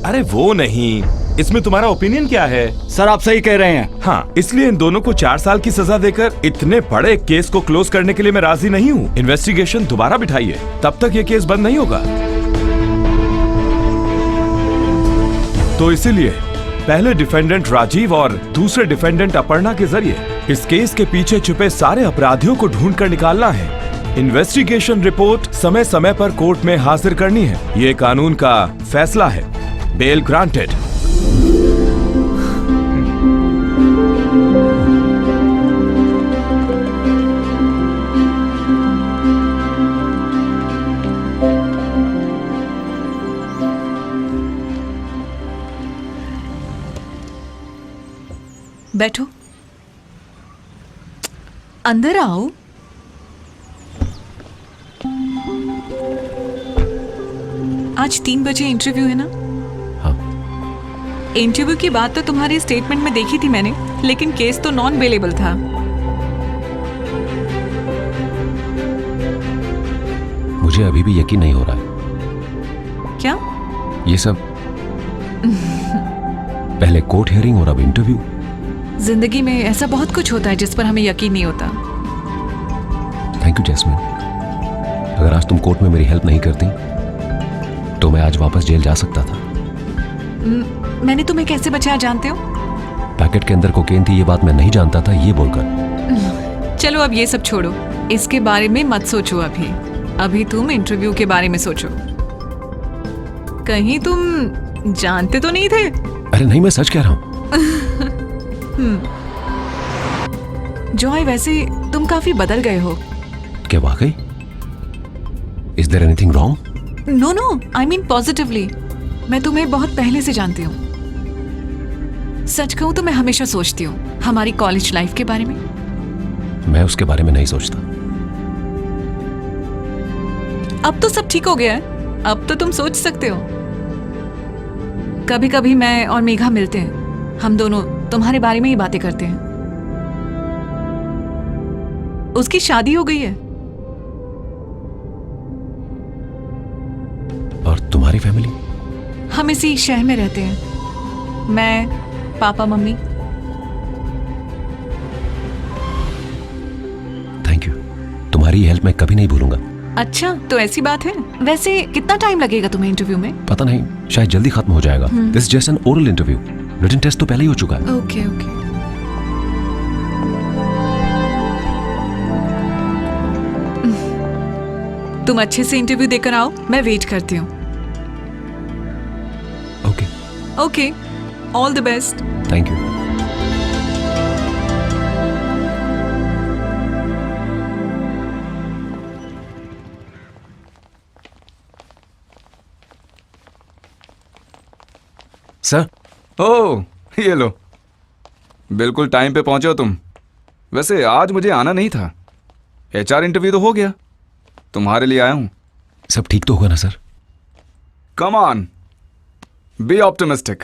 अरे वो नहीं, इसमें तुम्हारा ओपिनियन क्या है? सर आप सही कह रहे हैं। हाँ, इसलिए इन दोनों को 4 साल की सजा देकर इतने बड़े केस को क्लोज करने के लिए मैं राजी नहीं हूँ। इन्वेस्टिगेशन दोबारा बिठाइए, तब तक ये केस बंद नहीं होगा। तो इसीलिए पहले डिफेंडेंट राजीव और दूसरे डिफेंडेंट अपर्णा के जरिए इस केस के पीछे छुपे सारे अपराधियों को ढूंढ कर निकालना है। इन्वेस्टिगेशन रिपोर्ट समय समय पर कोर्ट में हाजिर करनी है। ये कानून का फैसला है। Bell granted. बैठो, अंदर आओ। आज 3 बजे इंटरव्यू है ना? हाँ। इंटरव्यू की बात तो तुम्हारे स्टेटमेंट में देखी थी मैंने, लेकिन केस तो नॉन बेलेबल था। मुझे अभी भी यकीन नहीं हो रहा है। क्या? ये सब पहले कोर्ट हियरिंग और अब इंटरव्यू। जिंदगी में ऐसा बहुत कुछ होता है जिस पर हमें यकीन नहीं होता। Thank you Jasmine. अगर आज तुम कोर्ट में मेरी हेल्प नहीं करती तो मैं आज वापस जेल जा सकता था। मैंने तुम्हें कैसे बचाया जानते हो? पैकेट के अंदर कोकेन थी, ये बात मैं नहीं जानता था, ये बोलकर। चलो अब ये सब छोड़ो, इसके बारे में मत सोचो। अभी तुम इंटरव्यू के बारे में सोचो। कहीं तुम जानते तो नहीं थे? अरे नहीं, मैं सच कह रहा हूँ। जॉय, वैसे तुम काफी बदल गए हो। क्या वाकई? Is there anything wrong? No, I mean positively. मैं तुम्हें बहुत पहले से जानती हूँ। सच कहूँ तो मैं हमेशा सोचती हूँ हमारी कॉलेज लाइफ के बारे में। मैं उसके बारे में नहीं सोचता। अब तो सब ठीक हो गया है, अब तो तुम सोच सकते हो। कभी कभी मैं और मेघा मिलते हैं, हम दोनों तुम्हारे बारे में ही बातें करते हैं। उसकी शादी हो गई है। और तुम्हारी फैमिली? हम इसी शहर में रहते हैं, मैं, पापा, मम्मी। थैंक यू, तुम्हारी हेल्प मैं कभी नहीं भूलूंगा। अच्छा, तो ऐसी बात है। वैसे कितना टाइम लगेगा तुम्हें इंटरव्यू में? पता नहीं, शायद जल्दी खत्म हो जाएगा। This just an oral interview, written test तो पहले ही हो चुका है। Okay okay. तुम अच्छे से इंटरव्यू देकर आओ, मैं वेट करती हूँ। Okay okay, all the best. Thank you. Sir. Oh, ये लो, बिल्कुल टाइम पे पहुंचे हो तुम। वैसे आज मुझे आना नहीं था, HR इंटरव्यू तो हो गया, तुम्हारे लिए आया हूं। सब ठीक तो होगा ना sir? Come on, be optimistic.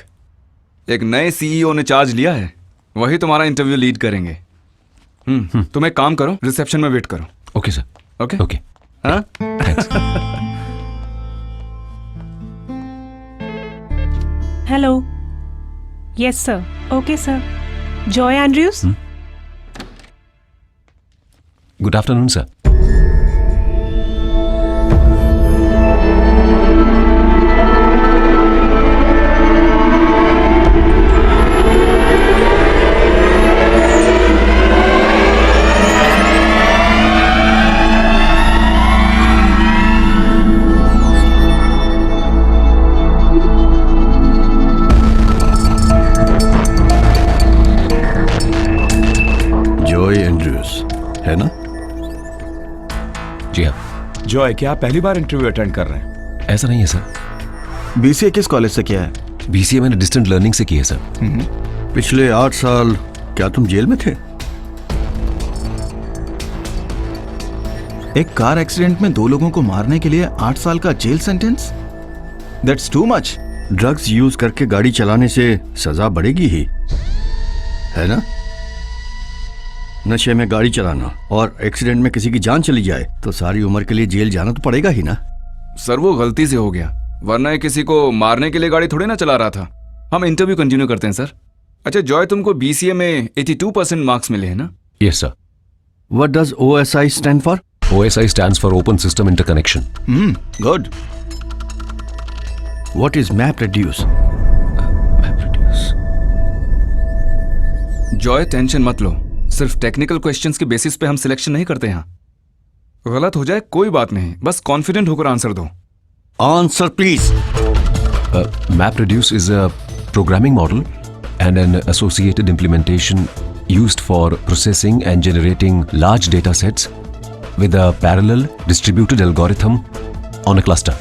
एक नए CEO ने चार्ज लिया है, वही तुम्हारा इंटरव्यू लीड करेंगे। तुम एक काम करो, रिसेप्शन में वेट करो। Okay sir. Okay okay. हाँ, thanks. Hello. Yes sir. Okay sir. Joy Andrews. Good afternoon sir. है ना? जी हाँ। जॉय, क्या आप पहली बार इंटरव्यू अटेंड कर रहे हैं? ऐसा नहीं है सर। BCA किस कॉलेज से किया है? BCA मैंने डिस्टेंट लर्निंग से की है सर। पिछले 8 साल क्या तुम जेल में थे? एक कार एक्सीडेंट में 2 लोगों को मारने के लिए 8 साल का jail sentence? That's too much. Drugs use करके गाड़ी चलाने से सजा बढ़ेगी ही, है ना? नशे में गाड़ी चलाना और एक्सीडेंट में किसी की जान चली जाए तो सारी उम्र के लिए जेल जाना तो पड़ेगा ही ना। सर वो गलती से हो गया, वरना ये किसी को मारने के लिए गाड़ी थोड़ी ना चला रहा था। हम इंटरव्यू कंटिन्यू करते हैं सर। अच्छा जॉय, तुमको BCA में 82% मार्क्स मिले हैं ना? Yes sir. What does OSI stand for? OSI stands for Open System Interconnection. Good. What is MapReduce? Joy tension मत लो, सिर्फ टेक्निकल क्वेश्चंस के बेसिस पे हम सिलेक्शन नहीं करते यहाँ। गलत हो जाए कोई बात नहीं, बस कॉन्फिडेंट होकर आंसर दो। Answer please. MapReduce is a programming model and an associated implementation used for processing and generating large data sets with a parallel distributed algorithm on a cluster.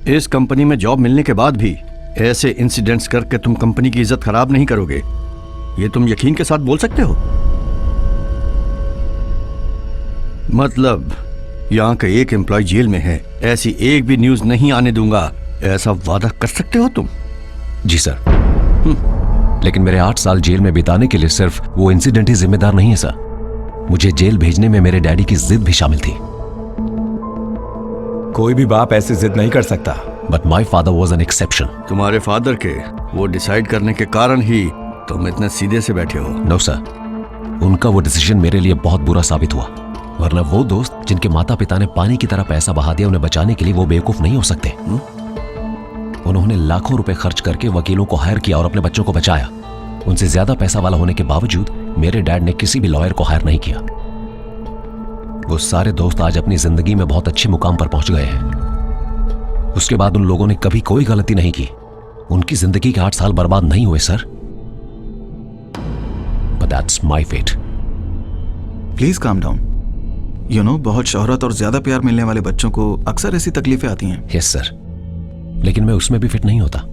इस कंपनी में जॉब मिलने के बाद भी ऐसे incidents करके तुम कंपनी की इज्जत खराब नहीं करोगे, ये तुम यकीन के साथ बोल सकते हो? मतलब यहाँ का एक एम्प्लॉय जेल में है, ऐसी एक भी न्यूज नहीं आने दूंगा, ऐसा वादा कर सकते हो तुम? जी सर। लेकिन मेरे 8 साल जेल में बिताने के लिए सिर्फ वो इंसिडेंट ही जिम्मेदार नहीं है सर। मुझे जेल भेजने में मेरे डैडी की जिद भी शामिल थी। कोई भी बाप ऐसी जिद नहीं कर सकता। But my father was an exception. तुम्हारे फादर के वो डिसाइड करने के कारण ही तुम इतने सीधे से बैठे हो। नो सर, उनका वो डिसीजन मेरे लिए बहुत बुरा साबित हुआ, वरना वो दोस्त जिनके माता पिता ने पानी की तरह पैसा बहा दिया, उन्हें बचाने के लिए वो बेवकूफ नहीं हो सकते। उन्होंने लाखों रुपए खर्च करके वकीलों को हायर किया और अपने बच्चों को बचाया। उनसे ज्यादा पैसा वाला होने के बावजूद मेरे डैड ने किसी भी लॉयर को हायर नहीं किया। वो सारे दोस्त आज अपनी जिंदगी में बहुत अच्छे मुकाम पर पहुंच गए हैं। उसके बाद उन लोगों ने कभी कोई गलती नहीं की। उनकी जिंदगी के 8 साल बर्बाद नहीं हुए sir. But that's my fate. Please calm down. You know, बहुत शोहरत और ज्यादा प्यार मिलने वाले बच्चों को अक्सर ऐसी तकलीफें आती हैं। यस सर, लेकिन मैं उसमें भी फिट नहीं होता।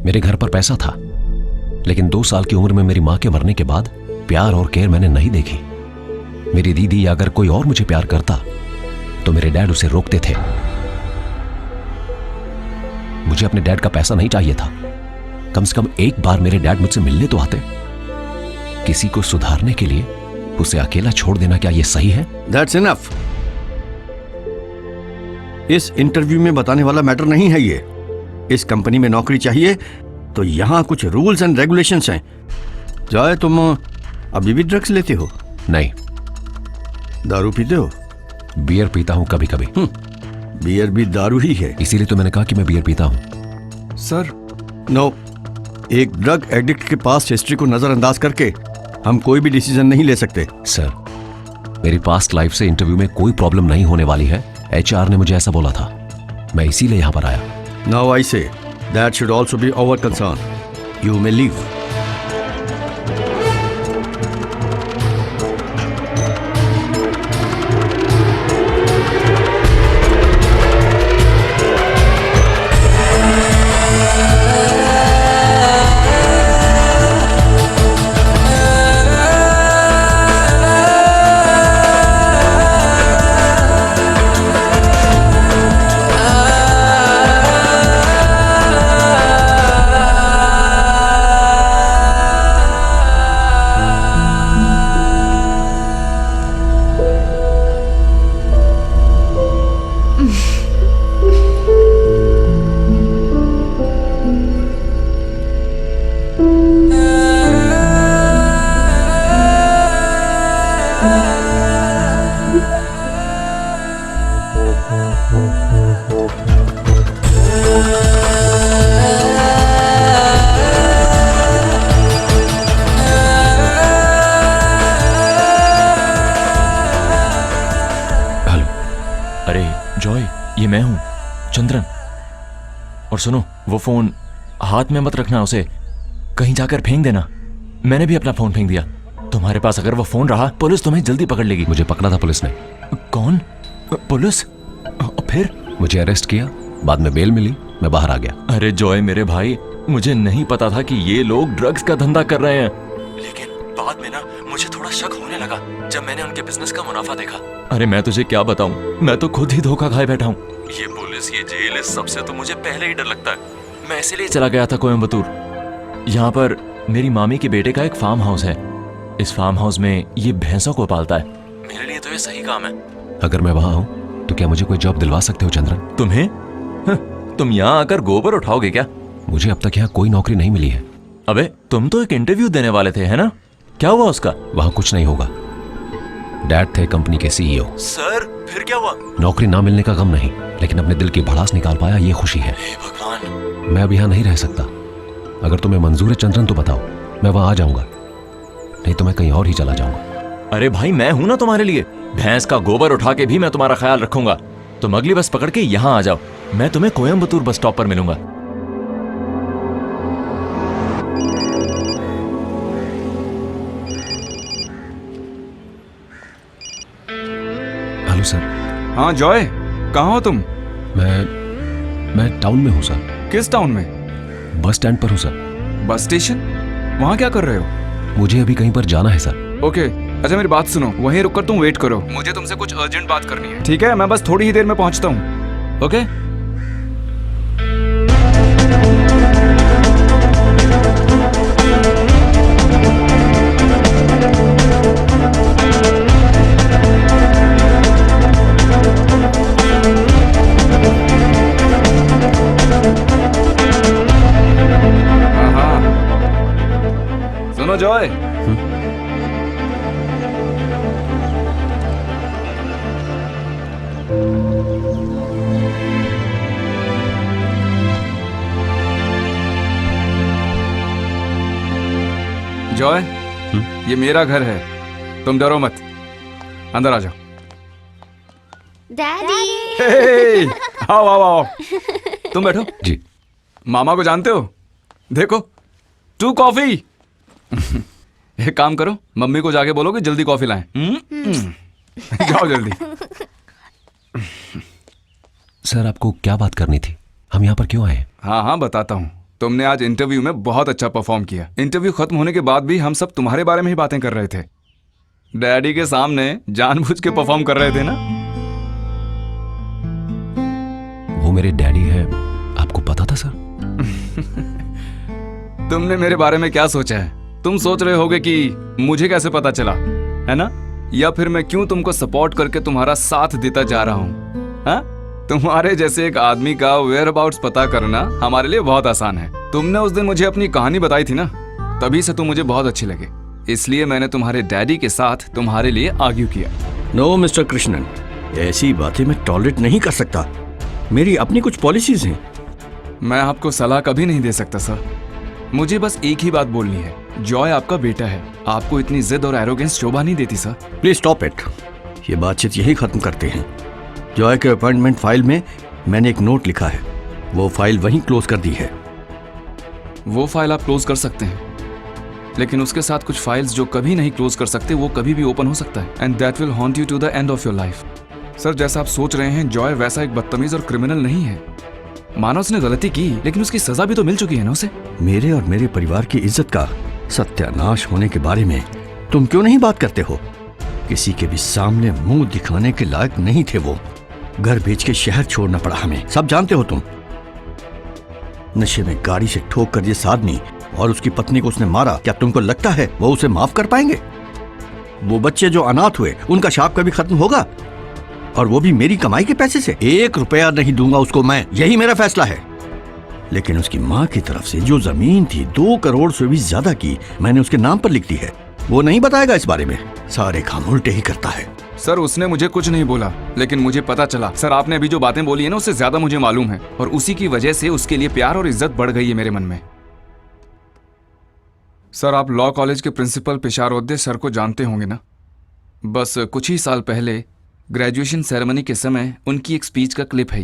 मेरे घर पर पैसा था, लेकिन 2 साल की उम्र में मेरी मां के मरने के बाद प्यार और केयर मैंने नहीं देखी। मेरी दीदी या अगर कोई और मुझे प्यार करता तो मेरे डैड उसे रोकते थे। मुझे अपने डैड का पैसा नहीं चाहिए था। कम से कम एक बार मेरे डैड मुझसे मिलने तो आते। किसी को सुधारने के लिए उसे अकेला छोड़ देना, क्या यह सही है? That's enough. इस इंटरव्यू में बताने वाला मैटर नहीं है ये। इस कंपनी में नौकरी चाहिए तो यहाँ कुछ रूल्स एंड रेगुलेशंस हैं। जॉय, तुम अभी भी ड्रग्स लेते हो? नहीं। दारू पीते हो? बियर पीता हूं कभी कभी। बियर भी दारू ही है। इसीलिए तो मैंने कहा कि मैं बियर पीता हूं। सर नो, एक ड्रग एडिक्ट के पास्ट हिस्ट्री को नजरअंदाज करके हम कोई भी डिसीजन नहीं ले सकते। सर, मेरी पास्ट लाइफ से इंटरव्यू में कोई प्रॉब्लम नहीं होने वाली है। HR ने मुझे ऐसा बोला था, मैं इसीलिए यहां पर आया। Now I say that should also be our concern. You may leave. ये मैं हूं, चंद्रन। और सुनो, वो फोन हाथ में मत रखना, उसे कहीं जाकर फेंक देना। मैंने भी अपना फोन फेंक दिया। तुम्हारे पास अगर वो फोन रहा, पुलिस तुम्हें जल्दी पकड़ लेगी। मुझे पकड़ा था पुलिस ने। कौन? पुलिस? फिर? मुझे अरेस्ट किया, बाद में बेल मिली, मैं बाहर आ गया। अरे जॉय मेरे भाई, मुझे नहीं पता था कि ये लोग ड्रग्स का धंधा कर रहे हैं, लेकिन बाद में ना मुझे थोड़ा शक होने लगा जब मैंने उनके बिजनेस का मुनाफा देखा। अरे मैं तुझे क्या बताऊं, मैं तो खुद ही धोखा खाए बैठा हूं। ये पुलिस, ये जेल, इस सबसे तो मुझे पहले ही डर लगता है। मैं इसीलिए चला गया था कोयम्बतूर। यहाँ पर मेरी मामी के बेटे का एक फार्म हाउस है। इस फार्म हाउस में ये भैंसों को पालता है। मेरे लिए तो ये सही काम है। अगर मैं वहां हूं तो क्या मुझे कोई जॉब दिलवा सकते हो चंद्रन? तुम्हें? तुम यहाँ आकर गोबर उठाओगे क्या? मुझे अब तक यहाँ कोई नौकरी नहीं मिली है। अबे तुम तो एक इंटरव्यू देने वाले थे, है ना? क्या हुआ उसका? वहां कुछ नहीं होगा। डैड थे कंपनी के CEO। सर फिर क्या हुआ? नौकरी ना मिलने का गम नहीं, लेकिन अपने दिल की भड़ास निकाल पाया, ये खुशी है। भगवान, मैं अब यहाँ नहीं रह सकता। अगर तुम्हें मंजूर है चंद्रन तो बताओ, मैं वहां आ जाऊंगा, नहीं तो मैं कहीं और ही चला जाऊंगा। अरे भाई मैं हूं ना तुम्हारे लिए। भैंस का गोबर उठा के भी मैं तुम्हारा ख्याल रखूंगा। तुम अगली बस पकड़ के यहाँ आ जाओ, मैं तुम्हें कोयम्बतूर बस स्टॉप पर मिलूंगा। Hello sir. हाँ जॉय, कहाँ हो तुम? मैं टाउन में हूँ सर। किस टाउन में? बस स्टैंड पर हूँ सर। Bus station? वहाँ क्या कर रहे हो? मुझे अभी कहीं पर जाना है सर। ओके, अच्छा मेरी बात सुनो, वहीं रुककर तुम वेट करो, मुझे तुमसे कुछ अर्जेंट बात करनी है। ठीक है, मैं बस थोड़ी ही देर में पहुंचता हूँ। ओके? सुनो जॉय, जॉय, ये मेरा घर है, तुम डरो मत, अंदर आ जाओ। डैडी। आओ आओ आओ, तुम बैठो। जी। मामा को जानते हो? देखो, 2 कॉफी। एक काम करो, मम्मी को जाके बोलो कि जल्दी कॉफी लाएं। जाओ जल्दी। सर आपको क्या बात करनी थी? हम यहाँ पर क्यों आए? हाँ हाँ बताता हूँ। तुमने आज इंटरव्यू में बहुत अच्छा परफॉर्म किया। इंटरव्यू खत्म होने के बाद भी हम सब तुम्हारे बारे में ही बातें कर रहे थे। डैडी के सामने जानबूझ के परफॉर्म कर रहे थे ना? वो मेरे डैडी है, आपको पता था सर? तुमने मेरे बारे में क्या सोचा है? तुम सोच रहे होगे कि मुझे कैसे पता चला, है ना? या फिर मैं क्यों तुमको सपोर्ट करके तुम्हारा साथ देता जा रहा हूँ? हाँ? तुम्हारे जैसे एक आदमी का वेयर अबाउट्स पता करना हमारे लिए बहुत आसान है। तुमने उस दिन मुझे अपनी कहानी बताई थी ना, तभी से तुम मुझे बहुत अच्छे लगे, इसलिए मैंने तुम्हारे डैडी के साथ तुम्हारे लिए आर्ग्यू किया। नो मिस्टर कृष्णन, ऐसी बातें मैं टॉलरेट नहीं कर सकता। मेरी अपनी कुछ पॉलिसीज हैं। मैं आपको सलाह कभी नहीं दे सकता सर। मुझे बस एक ही बात बोलनी है, जॉय आपका बेटा है, आपको इतनी जिद और एरोगेंस शोभा नहीं देती सर। Please stop it. ये बातचीत यही खत्म करते हैं। जॉय के अपॉइंटमेंट फाइल में मैंने एक नोट लिखा है, वो फाइल वहीं क्लोज कर दी है। वो फाइल आप क्लोज कर सकते हैं, लेकिन उसके साथ कुछ फाइल्स जो कभी नहीं क्लोज कर सकते वो कभी भी ओपन हो सकता है, and that will haunt you to the end of your life. Sir, जैसा आप सोच रहे हैं, जॉय वैसा एक बदतमीज और क्रिमिनल नहीं है। माना उसने गलती की, लेकिन उसकी सजा भी तो मिल चुकी है ना उसे। मेरे और मेरे परिवार की इज्जत का सत्यानाश होने के बारे में तुम क्यों नहीं बात करते हो? किसी के भी सामने मुंह दिखाने के लायक नहीं थे वो। घर बेच के शहर छोड़ना पड़ा हमें, सब जानते हो तुम। नशे में गाड़ी से ठोक कर जिस आदमी और उसकी पत्नी को उसने मारा, क्या तुमको लगता है वो उसे माफ कर पाएंगे? वो बच्चे जो अनाथ हुए, उनका शाप कभी खत्म होगा? और वो भी मेरी कमाई के पैसे से? 1 रुपया नहीं दूंगा उसको मैं, यही मेरा फैसला है। लेकिन उसकी माँ की तरफ से जो जमीन थी 2 करोड़ से भी ज्यादा की, मैंने उसके नाम पर लिख दी है। वो नहीं बताएगा इस बारे में, सारे काम उल्टे ही करता है। सर, उसने मुझे कुछ नहीं बोला, लेकिन मुझे पता चला। सर, आपने अभी जो बातें बोली है ना, उससे ज्यादा मुझे मालूम है, और उसी की वजह से उसके लिए प्यार और इज्जत बढ़ गई है मेरे मन में। सर, आप लॉ कॉलेज के प्रिंसिपल पिशारोद्दे सर को जानते होंगे ना? बस कुछ ही साल पहले ग्रेजुएशन सेरेमनी के समय उनकी एक स्पीच का क्लिप है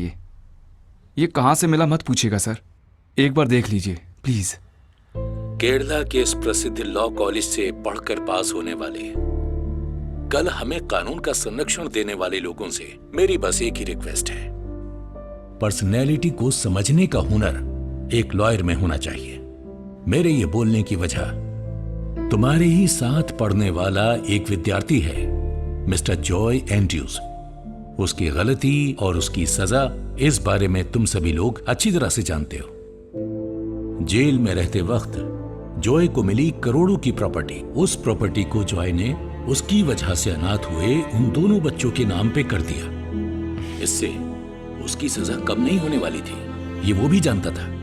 ये कहाँ से मिला मत पूछिएगा सर, एक बार देख लीजिए प्लीज। केरला के इस प्रसिद्ध लॉ कॉलेज से पढ़कर पास होने वाले, कल हमें कानून का संरक्षण देने वाले लोगों से मेरी बस एक ही रिक्वेस्ट है, पर्सनैलिटी को समझने का हुनर एक लॉयर में होना चाहिए। मेरे ये बोलने की वजह, तुम्हारे ही साथ पढ़ने वाला एक विद्यार्थी है, मिस्टर जॉय एंड्रयूज। उसकी गलती और उसकी सजा, इस बारे में तुम सभी लोग अच्छी तरह से जानते हो। जेल में रहते वक्त जॉय को मिली करोड़ों की प्रॉपर्टी, उस प्रॉपर्टी को जॉय ने उसकी वजह से अनाथ हुए उन दोनों बच्चों के नाम पे कर दिया। इससे उसकी सजा कम नहीं होने वाली थी, ये वो भी जानता था।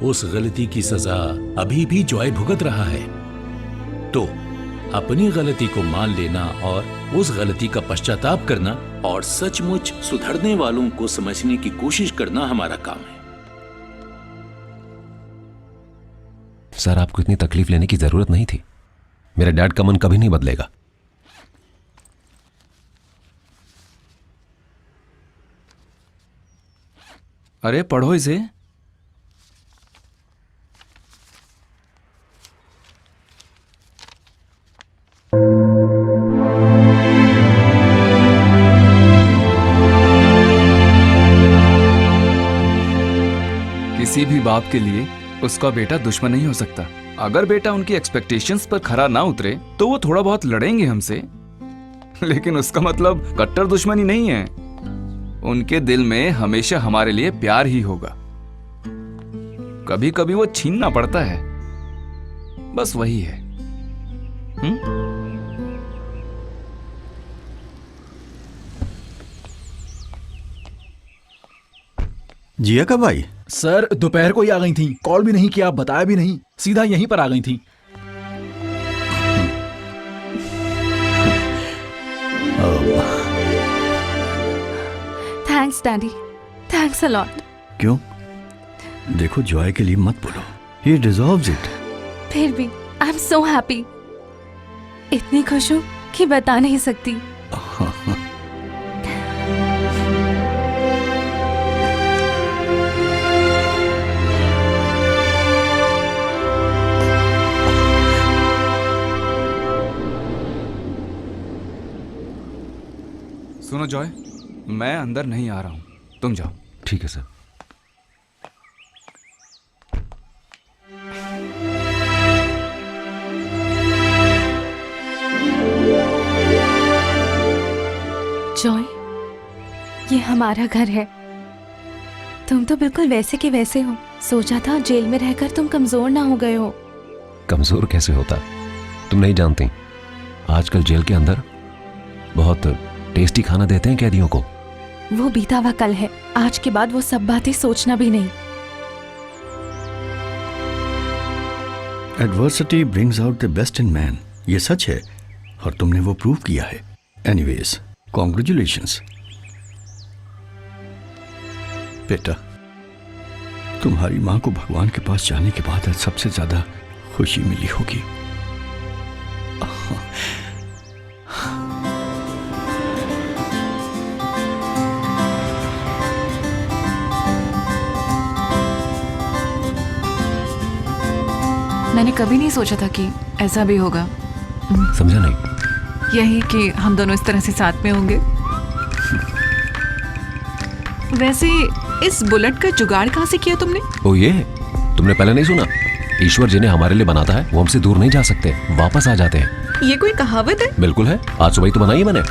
उस गलती की सजा अभी भी जॉय भुगत रहा है। तो अपनी गलती को मान लेना और उस गलती का पश्चाताप करना और सचमुच सुधरने वालों को समझने की कोशिश करना हमारा काम है। सर, आपको इतनी तकलीफ लेने की जरूरत नहीं थी। मेरे डैड का मन कभी नहीं बदलेगा। अरे पढ़ो इसे। किसी भी बाप के लिए उसका बेटा दुश्मन नहीं हो सकता। अगर बेटा उनकी एक्सपेक्टेशंस पर खरा ना उतरे तो वो थोड़ा बहुत लड़ेंगे हमसे, लेकिन उसका मतलब कट्टर दुश्मनी नहीं है। उनके दिल में हमेशा हमारे लिए प्यार ही होगा। कभी कभी वो छीनना पड़ता है, बस वही है। जिया कब आई? सर, दोपहर को ही आ गई थी, कॉल भी नहीं किया, बताया भी नहीं, सीधा यहीं पर आ गई थी। Thanks daddy, thanks a lot. क्यों? देखो, जॉय के लिए मत बोलो, ही डिजर्व्स इट। फिर भी आई एम सो हैप्पी, इतनी खुश हूँ कि बता नहीं सकती। सुनो जॉय, मैं अंदर नहीं आ रहा हूं, तुम जाओ। ठीक है सर। जॉय, ये हमारा घर है। तुम तो बिल्कुल वैसे के वैसे हो। सोचा था जेल में रहकर तुम कमजोर ना हो गए हो। कमजोर कैसे होता, तुम नहीं जानती। आजकल जेल के अंदर बहुत टेस्टी खाना देते हैं कैदियों को। वो बीता हुआ कल है, आज के बाद वो सब बातें सोचना भी नहीं। Adversity brings out the best in man, ये सच है और तुमने वो प्रूव किया है। एनीवेज, कॉन्ग्रेचुलेशंस बेटा। तुम्हारी माँ को भगवान के पास जाने के बाद आज सबसे ज्यादा खुशी मिली होगी। मैंने कभी नहीं सोचा था कि ऐसा भी होगा। समझा नहीं? यही कि हम दोनों इस तरह से साथ में होंगे। वैसे इस बुलेट का जुगाड़ कहाँ से किया तुमने? ओ ये तुमने पहले नहीं सुना? ईश्वर जिन्हें हमारे लिए बनाता है वो हमसे दूर नहीं जा सकते, वापस आ जाते हैं। ये कोई कहावत है? बिल्कुल है, आज सुबह ही तो बनाई है मैंने।